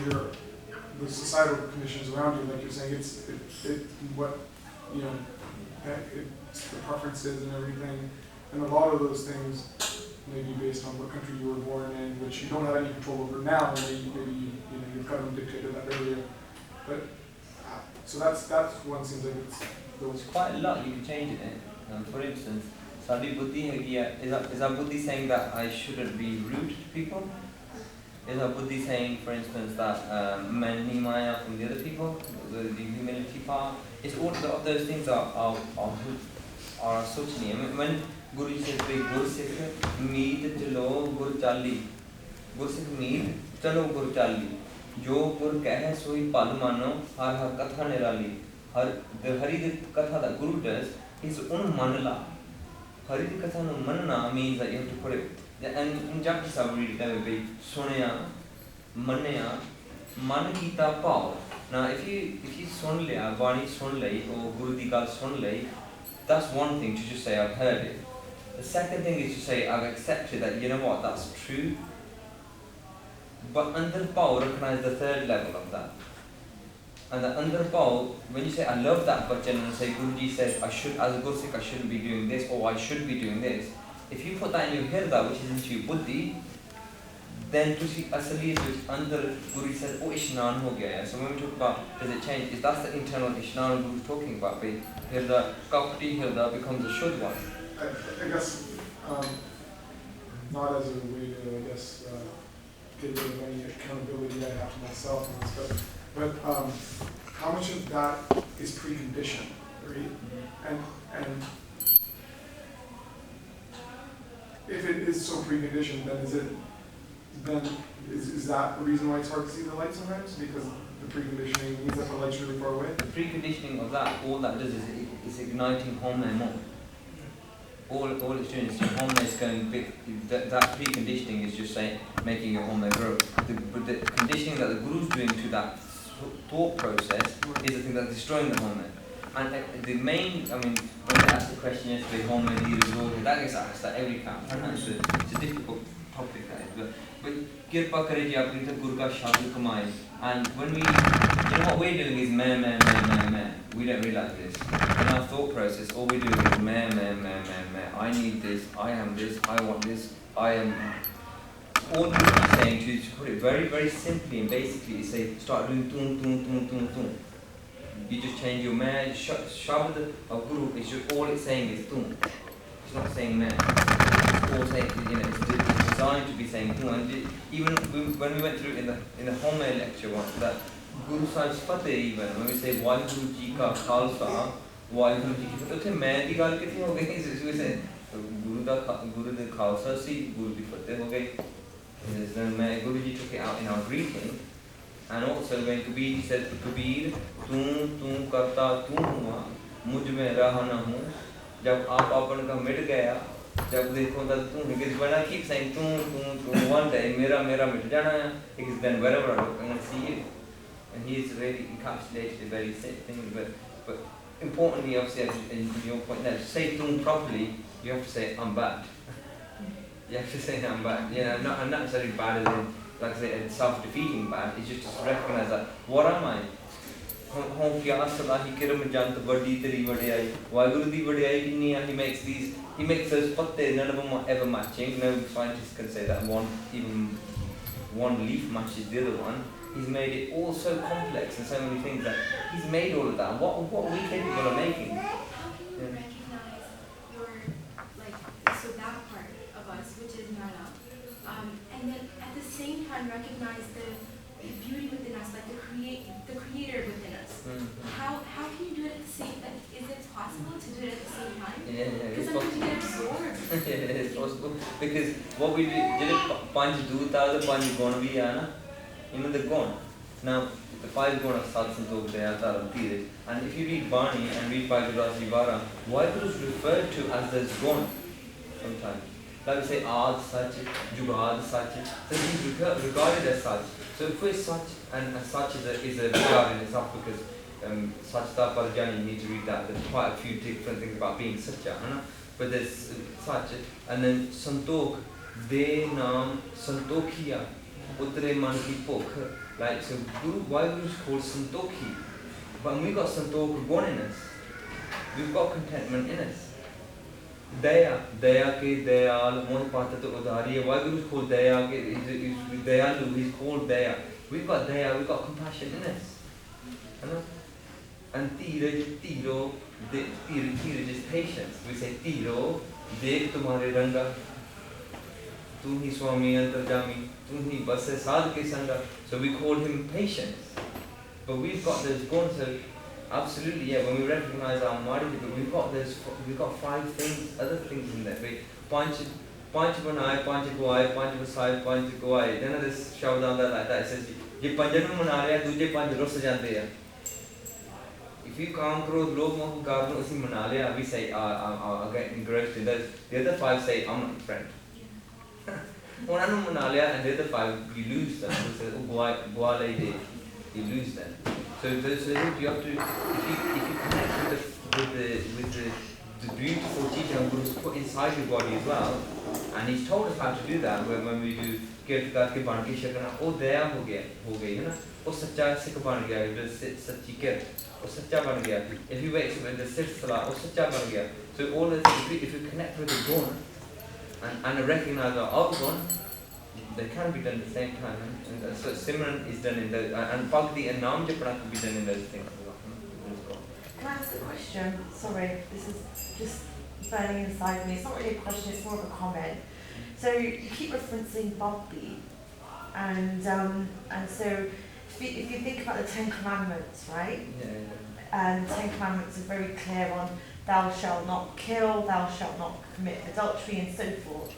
the societal conditions around you, like you're saying, it's what it's the preferences and everything, and a lot of those things may be based on what country you were born in, which you don't have any control over now. Maybe your government dictated that earlier, but so that's one seems like it's quite a lot you can change in it. For instance, Sadi Buddhi is our Buddhi saying that I shouldn't be rude to people? Is our Buddhi saying, for instance, that mani maya from the other people, the humility part? It's all of those things are sochni. I mean, when Guru says, Gur Sikh meed chalo gur chali. Gur Sikh meed chalo gur chali. Jo gur keh soi pad mano har katha nirali. The Hari Katha that Guru does is manala. Hari Katha no manna means that you have to put it. And in Japa Sahib read it that way, Sonaya, Manaya, Man Kita Pao. Now if you sun liya, Vani sun lay, or Guru Di Gal sun lay, that's one thing to just say I've heard it. The second thing is to say I've accepted that, you know what, that's true. But under Pao, recognize the 3rd level of that. And the under Pao, when you say I love that bhajan and say Guruji says as a Guru Sikh I shouldn't be doing this or I should be doing this, if you put that in your hirda, which is into your buddhi, then to see asali is under Guru says, oh ishnan ho gaya. So when we talk about does it change, is that's the internal ishnan Guru is talking about. Hirda, kapti hirda becomes a shuddh one. I guess not as a way to get rid of any accountability I have to myself and stuff. But how much of that is preconditioned, right? Mm-hmm. And if it is so preconditioned, then is that the reason why it's hard to see the light sometimes? Because the preconditioning means that the light's really far away? The preconditioning of that, all that does is igniting hormone more. All it's doing is your hormone is going big. That preconditioning is just saying making your hormone grow. But the conditioning that the guru's doing to that thought process is the thing that's destroying the hormone. And the main, I mean, when I asked the question yesterday, hormone disorder, that gets asked at every camp. It's a difficult topic, but kirpa kare ji apni ta guru ka shabd kamaye. And when we, what we're doing is meh. We don't realize this. In our thought process, all we do is meh. I need this, I am this, I want this, I am. All you're saying to put it very, very simply and basically is say, start doing tum. You just change your meh, shabd of guru is just, all it's saying is tum. It's not saying meh. It's all saying, it's designed to be saying tum. And even when we went through in the hormone lecture once, that Guru Sahib's fateh even, when we say Waheguru Ji ka Khalsa, Waheguru Ji ki fateh, utte main di gal kithi ho gayi, so we say Guru da Khalsa si, Guru di fateh ho gayi. Then Guruji took it out in our greeting, and also when Kabir said, Kabir, tum karta tum hua, mujh mein raha na hu, jab aap apan ka mit gaya, jab dekho tad tum, because when I keep saying tum, one day mera mit jana hai, because then wherever I look, I'm going to see you. And he's really encapsulated a very sick thing, but importantly, obviously, in your point there, to say tum properly, you have to say I'm bad. You have to say I'm bad. Not necessarily bad as in, like I say, a self-defeating bad. It's just to recognize that, what am I? He makes those patte, none of them are ever matching. No scientist can say that even one leaf matches the other one. He's made it all so complex and so many things that he's made all of that. What are we capable of making? How can you recognize your, so that part of us, which is Nara, and then at the same time recognize the beauty within us, like the creator within us? How can you do it at the same time? Is it possible to do it at the same time? Yeah, Because sometimes you get absorbed. Yeah, it's possible. Because what we do, panch duta, the panch gone vi na, they're gone. Now, the 5 gone of Sat Santok Daya Taram Tiraj, and if you read Bani and read Bhai Vara, Waheguru is referred to as the gone sometimes. Like we say Ad Sach, Jugad Sach, so he's regarded as such. So if we're such, and such is a regard in itself, because Sachta Parjani, you need to read that. There's quite a few different things about being Satya, but there's such, and then Santok, De Nam Santokhiya, Utre Man Ki Pokh. Like, so Waheguru is called Santokhi, but we've got Santokh gone in us. We've got contentment in us. Daya ke Dayal, Moh Pata to Udhari. Waheguru is called Daya, he's Dayalu, he's called Daya. We've got Daya, we've got compassion in us. And Tiro is patience. We say Tiro, Dekh tumhare ranga, tum hi Swami Antarjami, tum hi bas hai sadh ke sanga. So we call him patience. But we've got those guns, so absolutely, yeah, when we recognize our Mari, we've got 5 things, other things in there. Panch banai, panch guai, panch vasai, panch guai. Then there's shout down that like that. It says, ye panjan mana raha, duje panch rus jante hai. If you calm krodh, lobh, moh, garno, usi mana liya, we say, I get engrossed in those. The other 5 say, I'm not your friend. Unanu mana liya, and the other 5, you lose them. So say, oh, gua lay de, you lose them. So you have to, if you connect with the beautiful teaching of Guru's put inside your body as well, and he's told us how to do that when we do kirtkar ke ban ke shakana, oh daya ho gayi, na, oh sacha sikh ban gaya, sachi kirt, oh sacha ban gaya. If you wake up with the sixth salah, oh sacha ban gaya. So all of this, if you connect with the gun and recognize our outgun, they can be done at the same time. And so Simran is done in those, and Bhakti and Nam Japana can be done in those things as well. Can I ask a question? Sorry, this is just burning inside me. It's not really a question, it's more of a comment. So you keep referencing Bhakti, and so if you think about the 10 Commandments, right? Yeah. And 10 Commandments are very clear on thou shalt not kill, thou shalt not commit adultery, and so forth.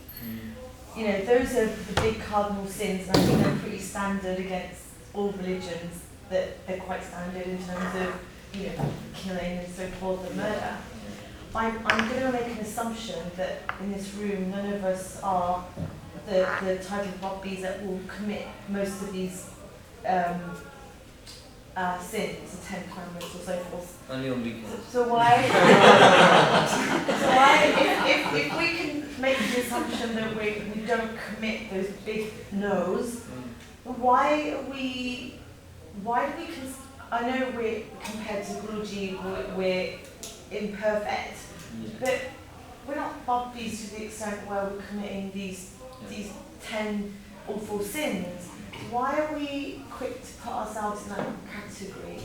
Those are the big cardinal sins, and I think they're pretty standard against all religions. that they're quite standard in terms of, killing and so forth and murder. I'm going to make an assumption that in this room none of us are the type of bobbies that will commit most of these sins, the 10 commandments or so forth. Only on weekends. So why, if we can make the assumption that we don't commit those big no's, why do we, I know we're, compared to Guruji, we're imperfect, but we're not bobbies to the extent where we're committing these 10 awful sins. Why are we quick to put ourselves in that category?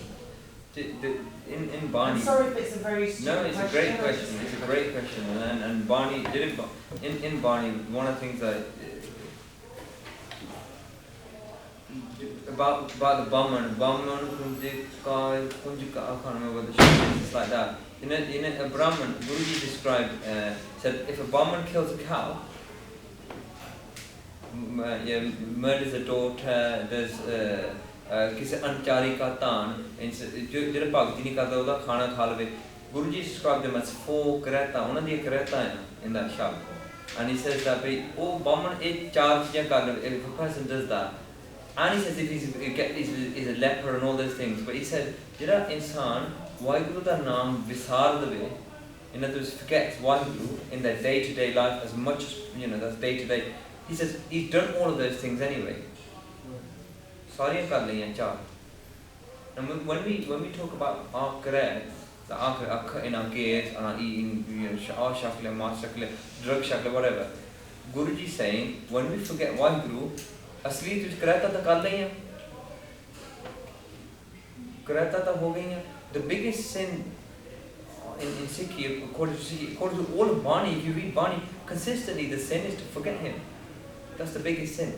In Barney. I'm sorry if it's a very stupid No, it's a great question. It's a great question, and Barney did it. In Barney, one of the things that about the Brahman, I can't remember what the shit is. It's like that. In a Brahman, Guruji described said if a Brahman kills a cow, murders a daughter, does किसी अनचारी का तान जो भगती नहीं करता उदा खाना खा लवे. Guruji described them as 4 kareta. उन्होंने दिए kareta in that shop, and he says that oh Brahman एक 4 चीज़ें कर लवे. If a person does that, and he says if he's a leper and all those things, but he said जरा इंसान वाहिगुरु का नाम विसार Dave, in other words forgets Waheguru in their day-to-day life as much as that's day-to-day. He says he's done all of those things anyway. Sorry, and when we talk about our careers, our cutting our gears and our eating, our shakla, mass shakla, drug shakla, whatever, Guruji is saying when we forget Waheguru, asli to karata ta kar liya, karata ta ho gayi. The biggest sin in Sikhi, according to all of Bani, if you read Bani consistently, the sin is to forget him. That's the biggest sin.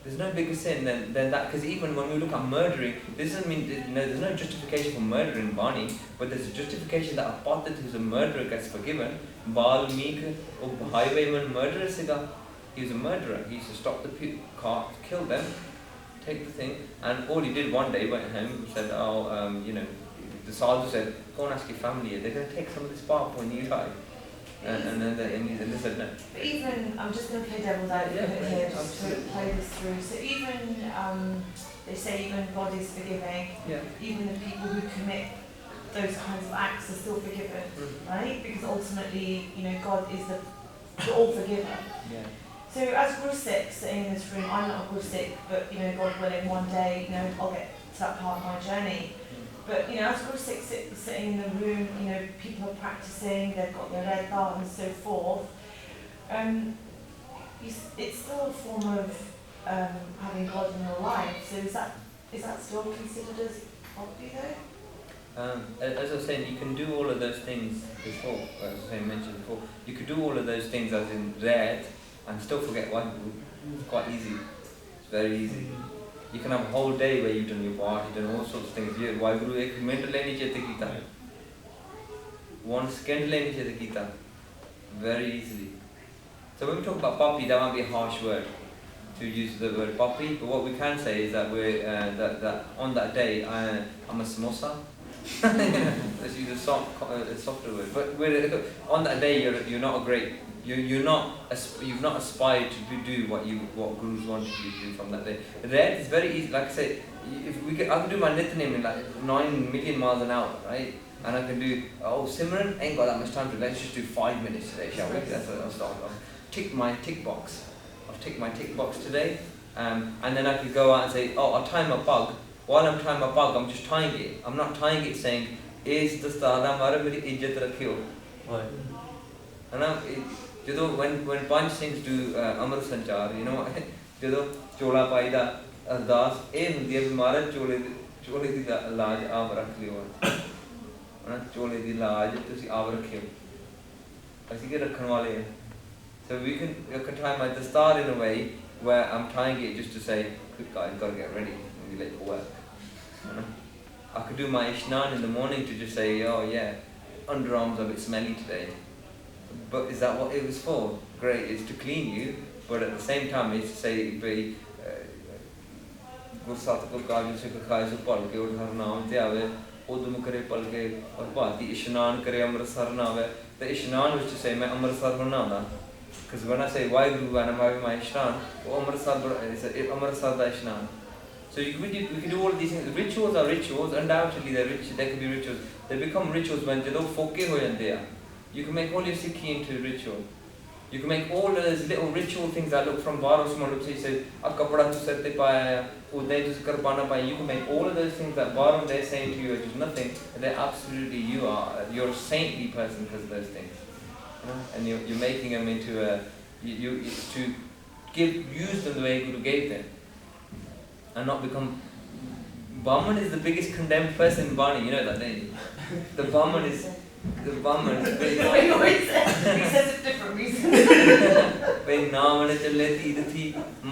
There's no bigger sin than that, because even when we look at murdering, this doesn't mean there's no justification for murdering Bani, but there's a justification that a Patit who's a murderer gets forgiven. Bal Meek, or highwayman murderer siga, he was a murderer. He used to stop the car, kill them, take the thing, and all he did one day went home and said, the sadhu said, go and ask your family, they're going to take some of this pap when you die. And they said no. But even, I'm just going to play devil's advocate here, just to play this through. So even, they say even God is forgiving, even the people who commit those kinds of acts are still forgiven, right? Because ultimately, God is the all-forgiver. Yeah. So as Guru Sikh sitting in this room, I'm not a Guru Sikh, but God willing, one day, I'll get to that part of my journey. But as Guru Sikh sitting in the room, people are practicing, they've got their red dot and so forth. It's still a form of having God in your life. So is that still considered as bhakti though? As I was saying, you can do all of those things before. As I mentioned before, you could do all of those things as in red and still forget one. It's quite easy. It's very easy. You can have a whole day where you've done your part, you've done all sorts of things. Why Guru ek minute leni chete kita, 1 second leni chete kita, very easily. So when we talk about papi, that might be a harsh word to use the word papi, but what we can say is that we're that on that day I'm a samosa. Let's use a softer word. But on that day you're not a great. You've not aspired to do what Gurus wanted you to do from that day. Red is very easy. Like I say, I can do my Nityanim in like 9 million miles an hour, right? And I can do Simran ain't got that much time to. Let's just do 5 minutes today, shall we? That's what I'll start. I'll tick my tick box. I've ticked my tick box today, and then I could go out and say, I'll tie my bug. While I'm tying my bug, I'm just tying it. I'm not tying it saying, "Is the stada mara meri ijjat rakhiyo." And when Panch Singhs do Amar Sanchar, ਜਦੋਂ ਚੋਲਾ ਪਾਈ ਦਾ ਅਰਦਾਸ ਇਹ ਹੁੰਦੀ ਹੈ ਵੀ ਮਹਾਰਾਜ ਚੋਲੇ ਦੀ ਲਾਜ ਆਪ ਰੱਖ ਲਿਓ ਹਨਾ ਚੋਲੇ ਦੀ ਲਾਜ ਤੁਸੀਂ ਆਪ ਰੱਖਿਓ ਅਸੀਂ ਕਿ ਰੱਖਣ ਵਾਲੇ ਹਾਂ. So we can tie my dastar in a way where I'm tying it just to say, quick guys, gotta get ready and be late for work. I could do my ishnan in the morning to just say, oh yeah, underarms are a bit smelly today. But is that what it was for? Great, it's to clean you, but at the same time it's to say, गुरसत को काज सिख खाए सो भल के उठ हर नाम ते आवे उदम करे पल के और भांति इशनान करे अमृतसर ना आवे the ishnan which to say मैं अमृतसर बनाना because when I say why guru when I'm having my ishnan वो अमृतसर दा ishnan so we can do all these things rituals are rituals undoubtedly they can be rituals they become rituals when जदों फोके हो जाते हैं you can make all your sikhi into ritual you can make all those little ritual things that look from बाहर someone looks he says अब कपड़ा तू sir पे पाया है उदय तू करबाना पाया you can make all of those things that bottom they're saying to you which is nothing and they're absolutely you're a saintly person because of those things and you're making them into a you to use them the way Guru gave them and not become Brahman is the biggest condemned person in Bani you know that don't you the Brahman is he says it different reasons. भाई नाम ने चले तीर थी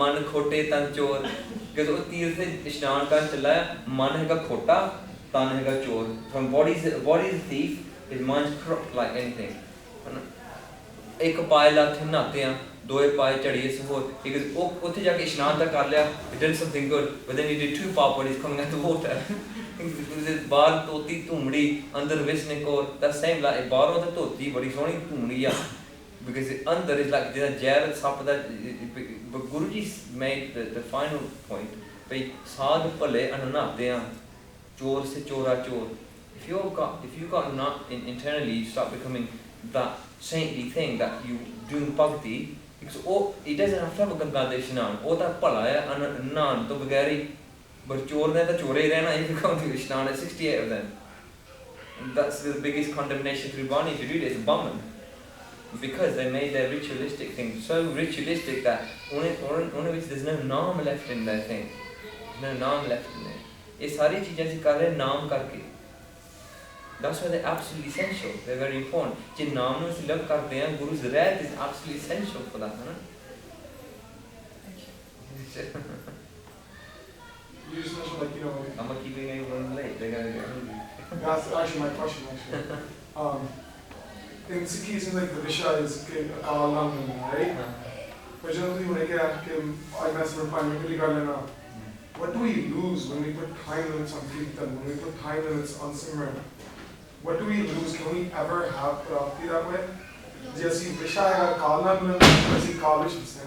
मन खोटे तन चोर because वो तीर से इश्नान का चला मन है का खोटा तन है का चोर from body is a thief his mind's corrupt like anything एक पाए लाथे नहाते हैं दोए पाए चढ़िए से होर because वो उठे जाके इश्नान तक कर लिया he did something good but then he did two pop when he's coming out the water बाहर तोती धूमड़ी अंदर विसने को the same like बाहरों तो तोती बड़ी सोहनी धूमड़ी आ because under is like the jail sap that but Guruji made the final point भाई साध भले अननाते हैं चोर से चोरा चोर if you got not internally you start becoming that saintly thing that you doing bhakti because it doesn't have to have a Ganga Ishnan वो तो भला है अननान तो बगैर ही but चोर ने तो चोरे ही रहना if you come to Ishnan 68 of them and that's the biggest condemnation through Bani if you do this Brahman because they made their ritualistic thing so ritualistic that on which there's no naam left in their thing there's no naam left in it ये सारी चीजें से कर रहे हैं नाम करके that's why they're absolutely essential they're very important जिन नामों से लग करते हैं Guru's wrath is absolutely essential for that है ना You just mentioned like, you know... I'm not keeping anyone late, they're going to get hungry. That's actually my question, actually. In Sikhi, it seems like the Visha is a Kalam, right? But generally, when I get I mess with my Garlana, what do we lose when we put time limits on Kirtan, when we put time limits on Simran? What do we lose? Can we ever have Prapti that way? Jesse Visha is a Kalam, Jesse Kalish is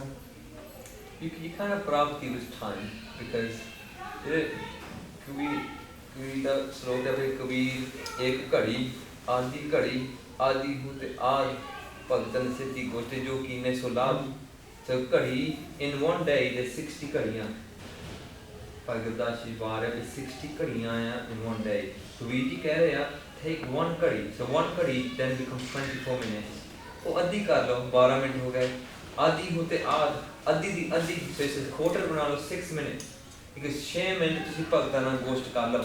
You kind of Prapti with time because Kabir का श्लोक है भाई कबीर एक घड़ी आदि होते आद भगतन सिद्धि गोष्ठी जो कीने सो लाभ so घड़ी in one day there's 60 घड़ियाँ भाई गुरदास जी बार है 60 घड़ियाँ हैं in one day Kabir ji कह रहे हैं take one घड़ी so one घड़ी then becomes 24 minutes वो आधी कर लो 12 मिनट हो गए आदि होते आद आधी so इसे quarter बना लो 6 minutes because 6 मिनट ਤੁਸੀਂ ਭਗਤਾਂ ਨਾਲ ਗੋਸ਼ਟ ਕਰ ਲਓ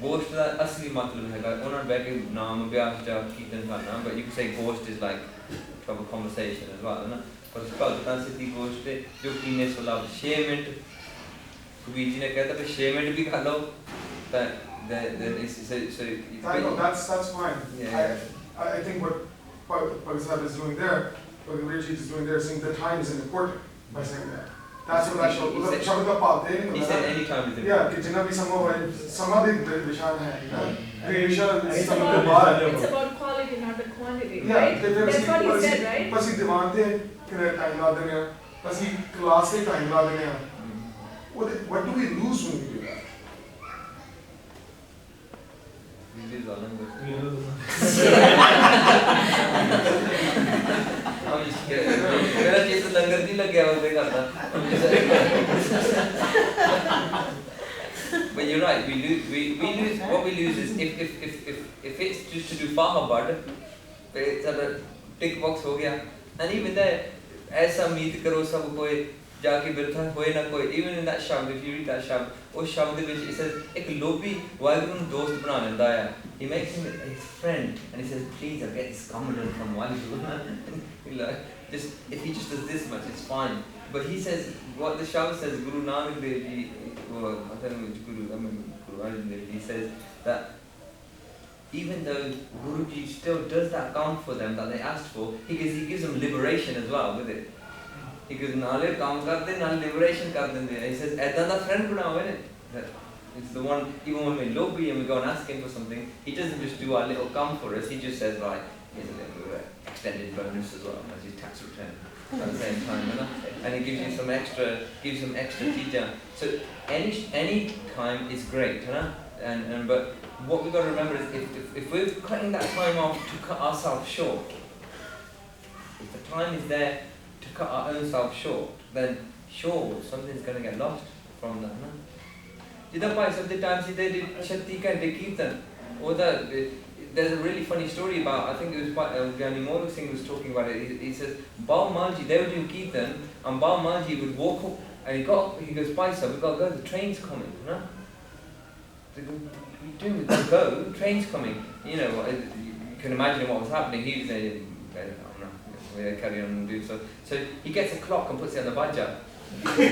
ਗੋਸ਼ਟ ਦਾ ਅਸਲੀ ਮਤਲਬ ਹੈਗਾ ਉਹਨਾਂ ਨੂੰ ਬਹਿ ਕੇ ਨਾਮ ਅਭਿਆਸ ਜਾਂ ਕੀਰਤਨ ਕਰਨਾ but you can say ghost is like to have a conversation as well ਨਾ ਪਰ ਭਗਤਾਂ ਸਿੱਧੀ ਗੋਸ਼ਟ ਜੋ ਕੀਨੇ ਸੁਲਭ 6 ਮਿੰਟ ਕਬੀਰ ਜੀ ਨੇ ਕਹਿਤਾ ਕਿ 6 ਮਿੰਟ ਵੀ ਕਰ ਲਓ ਤਾਂ that's fine. Yeah. I think what Pakistan is doing there, what Guruji is doing there, saying the time is important by saying that. That's what I showed. He said any time is important. Yeah, कि जितना भी समय भी विशाल है ना विशाल it's about quality not the quantity right that's what he said right बस ये दीवान थे कि टाइम ला देने हैं बस ये क्लास से टाइम ला देने हैं what do we lose when we do that we lose our language मेरा चीज़ तो लंगर नहीं लग गया उसमें करता but you're right we lose what we lose is if it's just to do Fahabad it's a tick box हो गया and even there ऐसा मीत करो सब कोई जाके बिरथा होए ना कोई even in that shabd if you read that shabd उस शब्द में it says एक लोभी वाहिगुरु ਨੂੰ ਦੋਸਤ ਬਣਾ ਲੈਂਦਾ ਹੈ he makes him his friend and he says please I'll get this commandant from Wahiguru just if he just does this much it's fine but he says what the shabd says Guru Nanak Dev Ji or I don't know which Guru Arjan Dev Ji he says that even though Guruji still does that काम for them that they asked for he gives them liberation as well with it he goes नाले काम करते नाल liberation कर देंगे he says ऐसा दा friend बनाओ है that it's the one, even when we're in lobby and we go and ask him for something, he doesn't just do our little come for us, he just says, right, here's a little extended bonus as well as his tax return at the same time, you know? And he gives you some extra teacher. So any time is great, you know? And but what we've got to remember is if we're cutting that time off to cut ourselves short, if the time is there to cut our own self short, then sure, something's going to get lost from that, no? Jida Bhai, sometimes they did Shakti Kan Kirtan. There's a really funny story about, I think it was Gyani Singh was talking about it. He says, Bao Malji, they were doing Kirtan, and Bao Malji would walk up, and he goes, Bhai sir, we've got to go, the train's coming, you know? They go, what are you doing? We've got to go, the train's coming. You know, you can imagine what was happening. He was saying, we carry on and do so. So he gets a clock and puts it on the baja. Which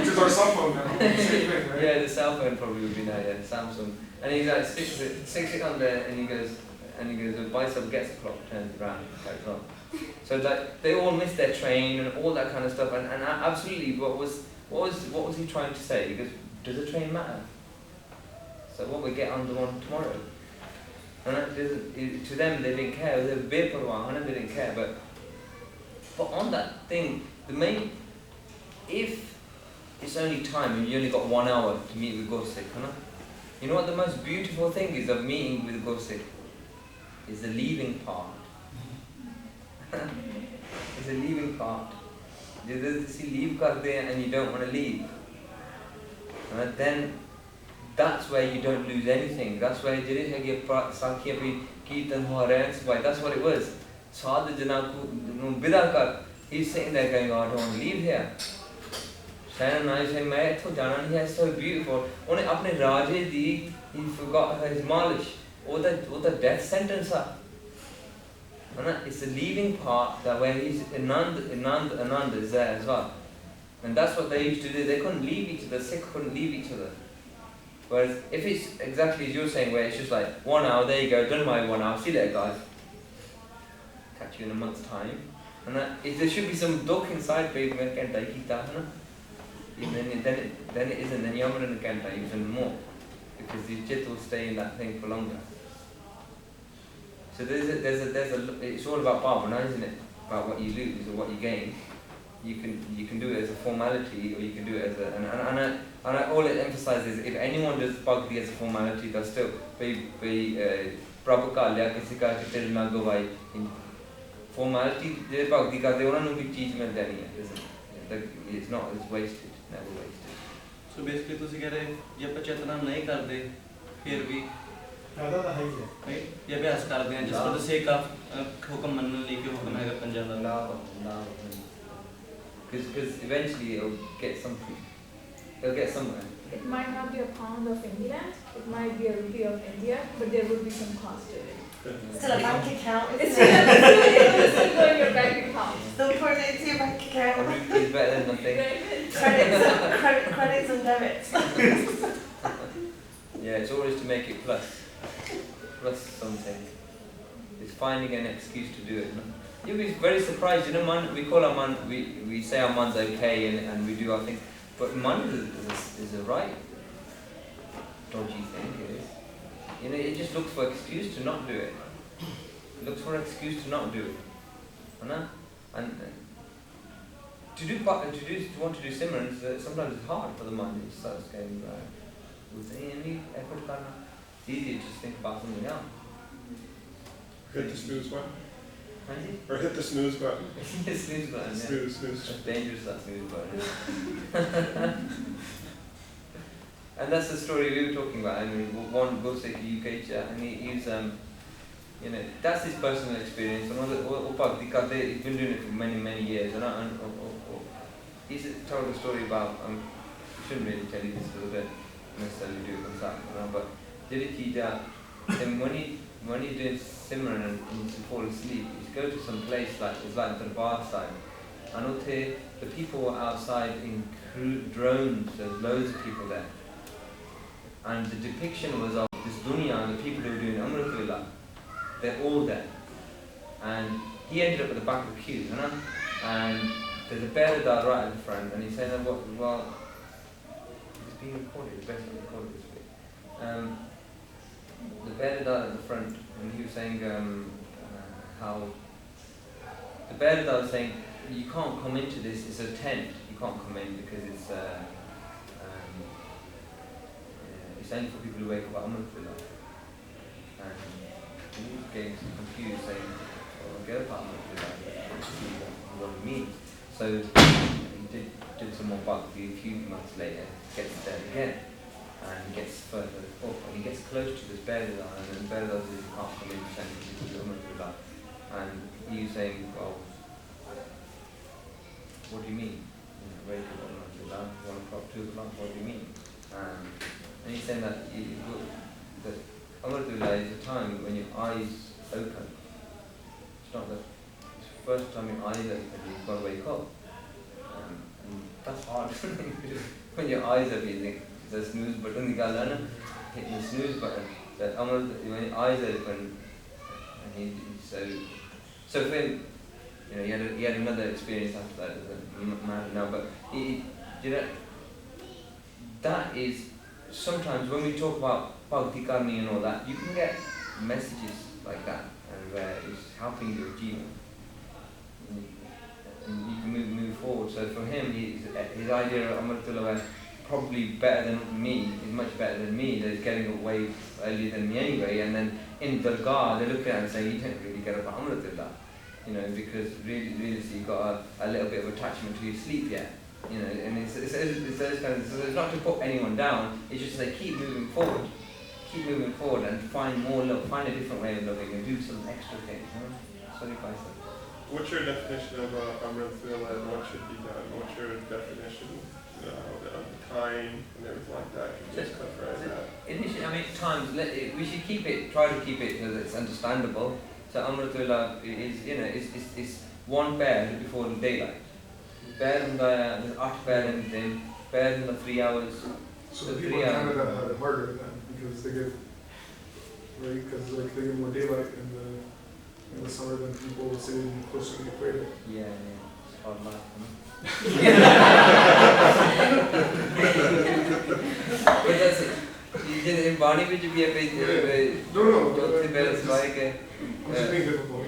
is our cell phone now. Same thing, right? Yeah, the cell phone probably would be now, yeah, Samsung. And he like sticks it on there, and he goes, the bicep gets the clock, turns it around, carries on. So like they all miss their train and all that kind of stuff. And absolutely, what was he trying to say? He goes, does the train matter? So what we get on the one tomorrow? And to them, they didn't care. They were beparwa, and they didn't care. But on that thing, if it's only time and you only got 1 hour to meet with Gosik, you know what the most beautiful thing is of meeting with Gosik? Is the leaving part. It's the leaving part. You leave karte and you don't want to leave. Then that's where you don't lose anything. That's where that's what it was. Sadhu Janaku Bidakar, he's sitting there going, oh, I don't want to leave here. Shannon and I say, it's so beautiful. Only apne Raje di, he forgot his malish. Or the death sentence. It's the leaving part that where he's Ananda is there as well. And that's what they used to do. They couldn't leave each other, Sikh couldn't leave each other. Whereas if it's exactly as you're saying, where it's just like 1 hour, there you go, done my 1 hour, see you later guys. Catch you in a month's time. And there should be some duck inside for even then it isn't, then you're going to even more. Because the jit will stay in that thing for longer. So it's all about bhavana, isn't it? About what you lose or what you gain. You can do it as a formality, or you can do it as a all it emphasizes, if anyone does bhakti as a formality, that's still prapakalya kisi ka kitel na gavai. Formality je bhakti karte ਉਹਨਾਂ ਨੂੰ ਵੀ ਚੀਜ਼ ਮਿਲ ਜਾਣੀ ਹੈ, it's not, it's wasted, never wasted. So basically ਤੁਸੀਂ ਕਹ ਰਹੇ ਜੇ ਆਪਾਂ ਚੇਤਨਾ ਨਹੀਂ ਕਰਦੇ ਫਿਰ ਵੀ ਫਾਇਦਾ ਤਾਂ ਹੈ ਹੀ ਹੈ, ਰਾਈਟ? ਇਹ ਅਭਿਆਸ ਕਰਦੇ ਹਾਂ ਜਿਸ for the sake of ਹੁਕਮ ਮੰਨਣ ਲਈ ਕਿ ਹੁਕਮ ਹੈਗਾ ਪੰਜਾਂ ਦਾ ਲਾਭ because eventually it'll get something. It'll get somewhere. It might not be a pound of England, it might be a rupee of India, but there would be some cost to it. Still a bank account, It's isn't it? still go in your bank account. Still putting it into your bank A account. rupee is better than nothing. Credits and debits. Yeah, it's always to make it plus something. It's finding an excuse to do it. No? You'll be very surprised. You know, man, we call our man, we say our man's okay and we do our thing, but man is a right dodgy thing. It is. You know, it just looks for excuse to not do it. It looks for an excuse to not do it. You know? And to want to do Simran, sometimes it's hard for the mind. It starts going with any effort. It's easier to just think about something else. Hit the snooze button. Right? Or hit the snooze button. Snooze button, yeah. Snooze. That's dangerous, that snooze button. And that's the story we were talking about. I mean, one Gosek UK, and he's you know, that's his personal experience. And he's been doing it for many years. And he's told a story about, I shouldn't really tell you this because I don't necessarily do it on that, but then when he's doing Simran and he fall asleep, he'd go to some place it's like the bar side. And the people were outside in drones, there's loads of people there. And the depiction was of this dunya and the people who were doing Amritullah. They're all there. And he ended up at the back of the queue, you know? And there's a Beradar right at the front, and he's saying, well, this being recorded, it's best not recorded this way. The Beardad at the front, and he was saying how the Beardad was saying you can't come into this. It's a tent. You can't come in because it's only for people who wake up at Amrullah. And he was getting confused, saying, "Oh, go up at Amrullah, see what it means." So he did some more bhakti. A few months later, gets there again, and he gets further up, and he gets close to this Beardad, and then Beardad says, "You can't come in to send people to Amrullah." And he was saying, "Well, what do you mean? Wake up at Amrullah, 1 o'clock, 2 o'clock, what do you mean?" And he's saying that Amrullah is a time when your eyes open. It's not that it's the first time your eyes open, you've got to wake up. And that's hard. When your eyes open, you think, the snooze button, hitting the snooze button. That when your eyes open, and so for him, he had another experience after that as a man now, but that is, sometimes when we talk about bhakti karni and all that, you can get messages like that, and where it's helping you achieve, and you can move forward. So for him, his idea of Amrutullah probably better than me, is much better than me. They're getting away earlier than me anyway, and then in Dargah, they're looking at it and saying, "You don't really get up at Amrutullah," because really, so you've got a little bit of attachment to your sleep yet. And it's those kind of, so it's not to put anyone down, it's just to say keep moving forward and find more love, find a different way of loving and do some extra things. Sorry, Khalsa. What's your definition of Amrullah and what should be done? What's your definition of time and everything like that? Can you just clarify that? Initially, times, we should try to keep it so that it's understandable. So Amrullah is one pair before the daylight. Pair there's 8 pair in 3 hours. So the people in Canada have it harder then, because they get, right, because like they get more daylight in the summer than people sitting closer to the equator. Yeah, it's hard life. But that's it. In Bani which be a bit No, it's like it's being difficult.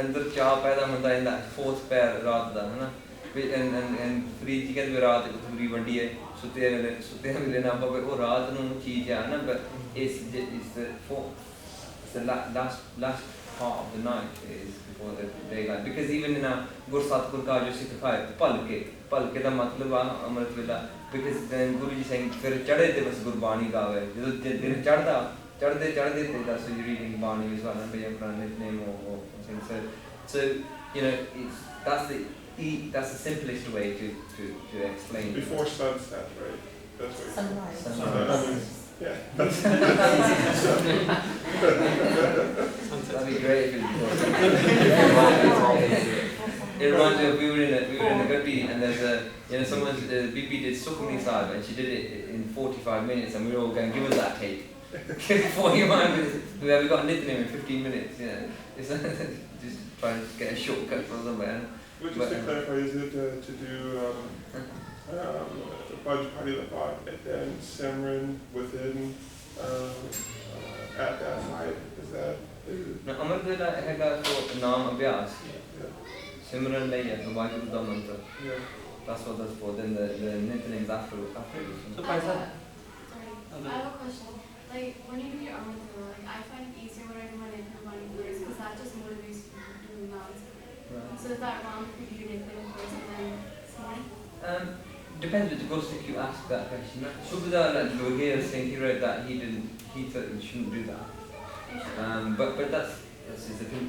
अंदर चाह पैदा होता है ना 4th pair रात दा है ना and free chicken भी रात को पूरी वंडी है सुते मिले ना पर वो रात नु चीज है ना but it's the last part of the night is before the daylight, because even in a Gursatpur ka jo Sikh palke da matlab है Amrutullah, because then Guru ji saying फिर चढ़े थे बस गुरबानी गावे जो दिन चढ़ते थे that's you reading Bani as well and be a name or something. So that's the simplest way to explain. Before sunset, right? That's what Sunrise. Yeah. That'd be great if it reminds me of we were in a Gurbi and there's someone's BP did Sukhmani Sahib and she did it in 45 minutes and we were all going, give us that tape. 45 minutes. We got a Nithanim in 15 minutes. It's just trying to get a shortcut from somewhere. But just to clarify, is it to do Baj Party Lapat and then Simran within at that night? Is that? No, Amrutullah हैगा तो नाम अभ्यास. Simran नहीं है तो बाकी तो मंत्र. That's what that's for. Then the Nithanim after. So Bhai sir, I have a question. Like when you do your Amrutullah, I find it easier when I do my Nithanim first because that just motivates me to do nouns. Right. So is that wrong if you do Nithanim first and then Simran? Depends which Guru Sikh you ask that question. Subhadar Logia saying he wrote that he thought you shouldn't do that. But that's the thing.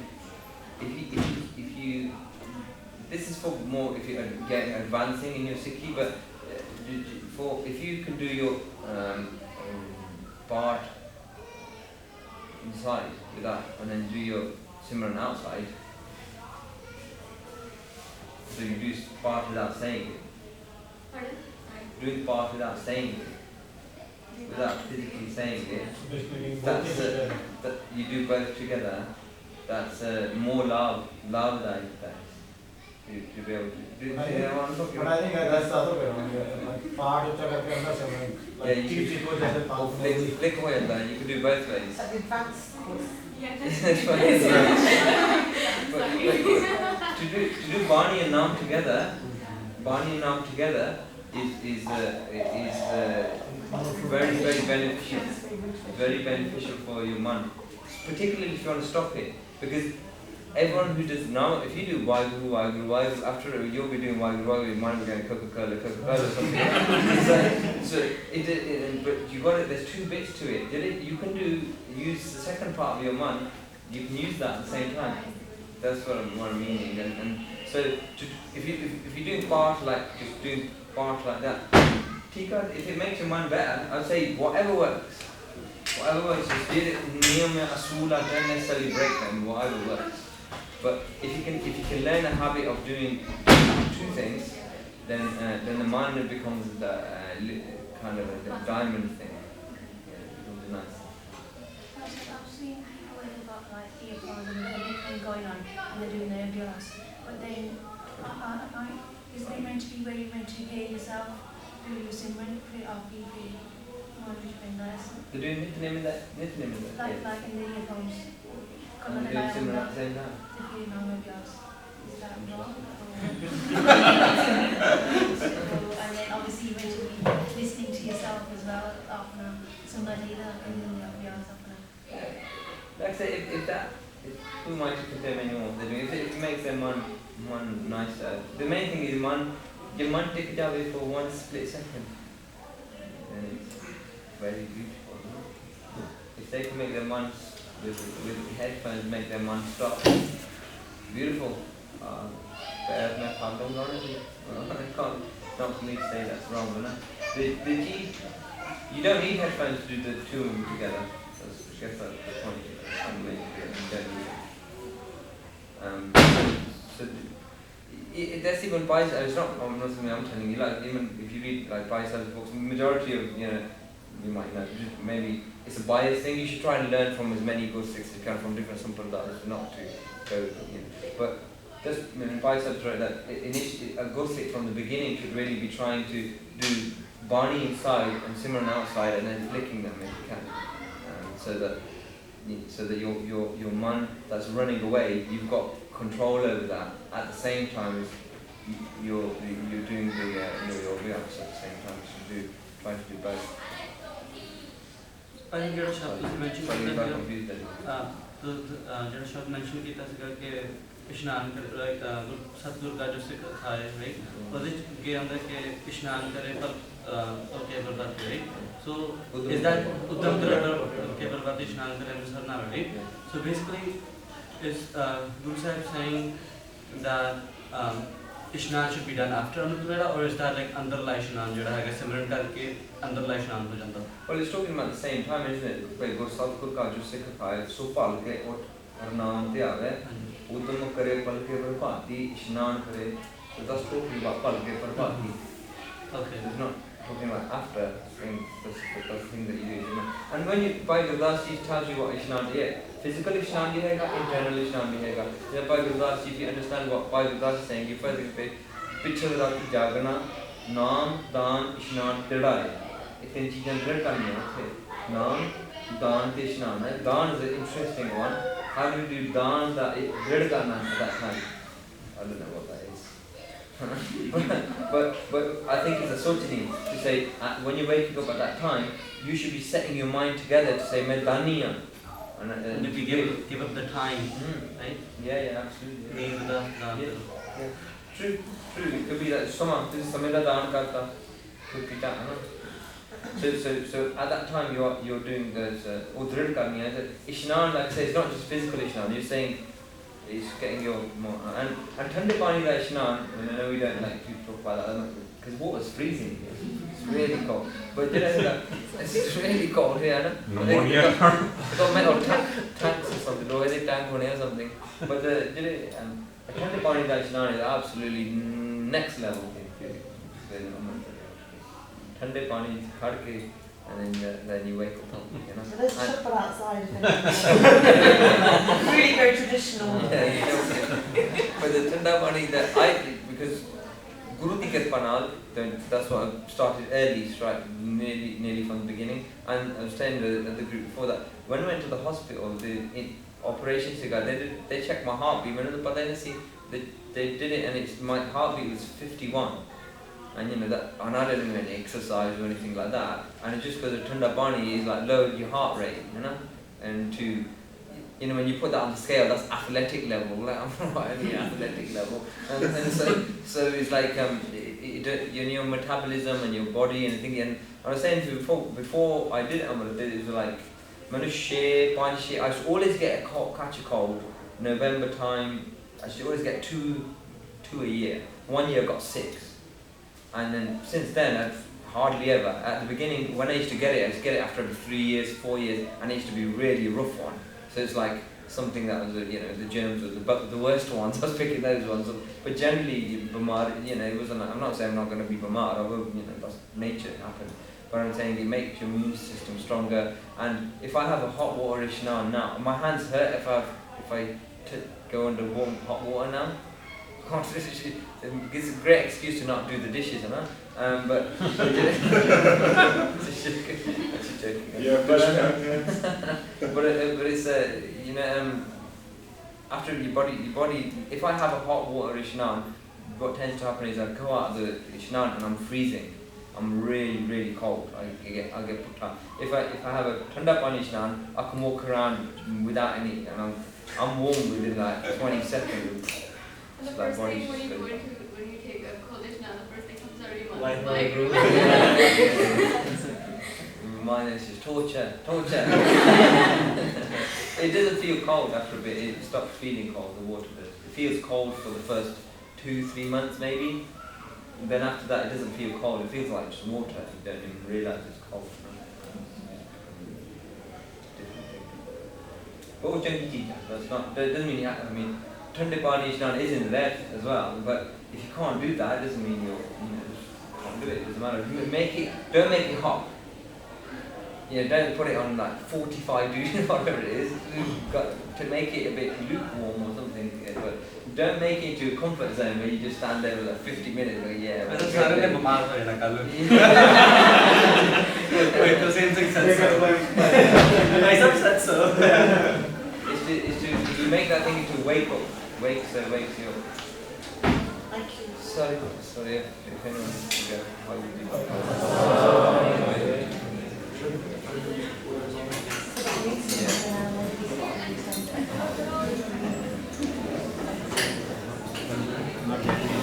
If you this is for more if you're getting advancing in your Sikhi, but if you can do your part inside with that and then do your Simran outside, so you do part without saying it. Pardon? Doing part without saying it, without physically saying it, that you do both together, that's more love that is. to be able to do. But I You know what I'm talking But about? I think that's the other way around. Like part of the Simaran, Yeah, like you teach could- people that the Or flick away at that. You could do both ways. It's like the advanced course. Yeah, That's what it is. But to do Bani and Nam together, Bani and Nam together is very beneficial. Very beneficial for your mind, particularly if you want to stop it. Because everyone who does now, if you do Waheguru, after you'll be doing Waheguru, your mind will be going Coca-Cola or something. But you got it. There's two bits to it. You can use the second part of your mind. You can use that at the same time. That's what I'm meaning. And so if you're doing part like just doing part like that, Tika, if it makes your mind better, I'd say whatever works. Whatever works, just do it. Niyam asula, don't necessarily break them. Whatever works. But if you can learn a habit of doing two things, then the mind becomes the kind of a diamond thing. Yeah, it becomes nice. I've seen people who've got like earphones and everything going on and they're doing their abhyas. But then, isn't it meant to be where you're meant to hear yourself through your Simran, through RPP, They're doing Nityanim in that? like in the earphones. And they're doing similar at the same time? Is that wrong? And then obviously you're meant to be listening to yourself as well, after somebody that in the abhyas after. Like I say, who might condemn anyone what they're doing? If it makes their man nicer. The main thing is your man take it away for 1 split second. Then it's very beautiful. If they can make their man with headphones make their man stop, beautiful. I can't, not for me to say that's wrong, but you don't need headphones to do the two of them together. I guess that's the point. That's even Bhai's. It's not something I'm telling you. Like even if you read like Bhai's books, majority of you might know maybe it's a bias thing. You should try and learn from as many gursiks as you can from different sampradas, not to go. But just Bhai said right that a gursik from the beginning should really be trying to do Bani inside and Simran outside, and then flicking them if you can, so that your man that's running away, you've got control over that at the same time as you're doing your abhyas at the same time. So try to do both. I think your shop mentioned Sorry, you got confused then. your shop mentioned कि तस्वीर के स्नान कर like सतगुरु का जो सिख था right उसके के अंदर के स्नान करे पर के बर्बाद right so is that उत्तम के बर्बाद स्नान करे अनुसार ना right so basically is Guru Sahib saying that Ishnan should be done after Amritveda, or is that like underlie Ishnan जो है सिमरन करके underlie Ishnan हो जाता? Well, it's talking about the same time, isn't it? भाई गुरु सतगुरु का जो सिख था सो पाल के और नाम ते आवे उद्दम करे पल के प्रभाती स्नान करे so that's talking about पल के प्रभाती. Okay. It's not talking about after thing. That's the thing that you do. And when you by Gurdas ji tells you what Ishnan is, physical Ishnan bhi हैगा, internal Ishnan bhi हैगा. Then by Gurdas ji, if you understand what by Gurdas is saying, you further पे पिछले रात जागना नाम दान Ishnan तिड़ाए. इतनी चीजें दृढ़ करनी है. नाम दान ते Ishnan है. दान is an interesting one. How do you do दान that दृढ़ करना at that time? I don't know what that is. but I think it's a sotini to say when you're waking up at that time, you should be setting your mind together to say Medaniya. And if you give up the time, right? Yeah, absolutely. Yeah. True. It could be that this is Samela Dhan Karta. Could be that, So at that time you're doing this Udrid Karni. Ishnan, like I say, it's not just physical Ishnan. You're saying it's getting your more and Thande Pani ka Ishnan, I know we don't like to talk about that because water's freezing here. It's really cold. But it's really cold here, Pneumonia. They got metal tanks or something, or any tank or something. But Thande Pani ka Ishnan is absolutely next level thing. Thande Pani khad ke and then you wake up, So there's chapel outside, if anything. Really very traditional. Yeah, the Tanda Bani that because Guru Dikat Panal, that's what I started early, right, nearly from the beginning. And I was telling the group before that, when I went to the hospital, the operations they checked my heartbeat. But then they did it, and my heartbeat was 51. And and I didn't do any exercise or anything like that. And it's just because the Tanda Bani is like lowered your heart rate, and to when you put that on the scale, that's athletic level. Like I'm not at any athletic level, and so it's like your metabolism and your body and thing. And I was saying to you before I did it, it was like I should always get catch a cold. November time, I should always get two a year. 1 year I got 6, and then since then I've hardly ever. At the beginning, when I used to get it after 3 years, 4 years, and it used to be really a rough one. So it's like something that was, the germs were the worst ones. I was picking those ones. But generally, Bamar, it wasn't. I'm not saying I'm not going to be Bamar. I will, that's nature happened. But I'm saying it makes your immune system stronger. And if I have a hot water issue now, my hands hurt if I go under hot water now. It's a great excuse to not do the dishes, but it's a joke. Yeah, but it's after your body. If I have a hot water ishnan, what tends to happen is I go out of the ishnan and I'm freezing. I'm really, really cold. I get put out. If I have a tanda pani ishnan, I can walk around without any, and I'm warm within like 20 seconds. And the first thing when you take a cold dish now, the first thing comes out of your Like, mouth. Mine is just torture. It doesn't feel cold after a bit. It stops feeling cold. The water does. It feels cold for the first 2-3 months maybe. And then after that, it doesn't feel cold. It feels like just water. You don't even realise it's cold. But that doesn't mean you have. Thande Pani Ishnan is in there as well, but if you can't do that, it doesn't mean you can't do it. It doesn't matter. Don't make it hot. Don't put it on like 45 degrees, whatever it is. You've got to make it a bit lukewarm or something. But don't make it into a comfort zone where you just stand there for like 50 minutes. Like, Wait, the same thing said so. It's to make that thing into wake up. Wakes you up. Thank you. Sorry if anyone wants to go. Why would you do that? Yeah.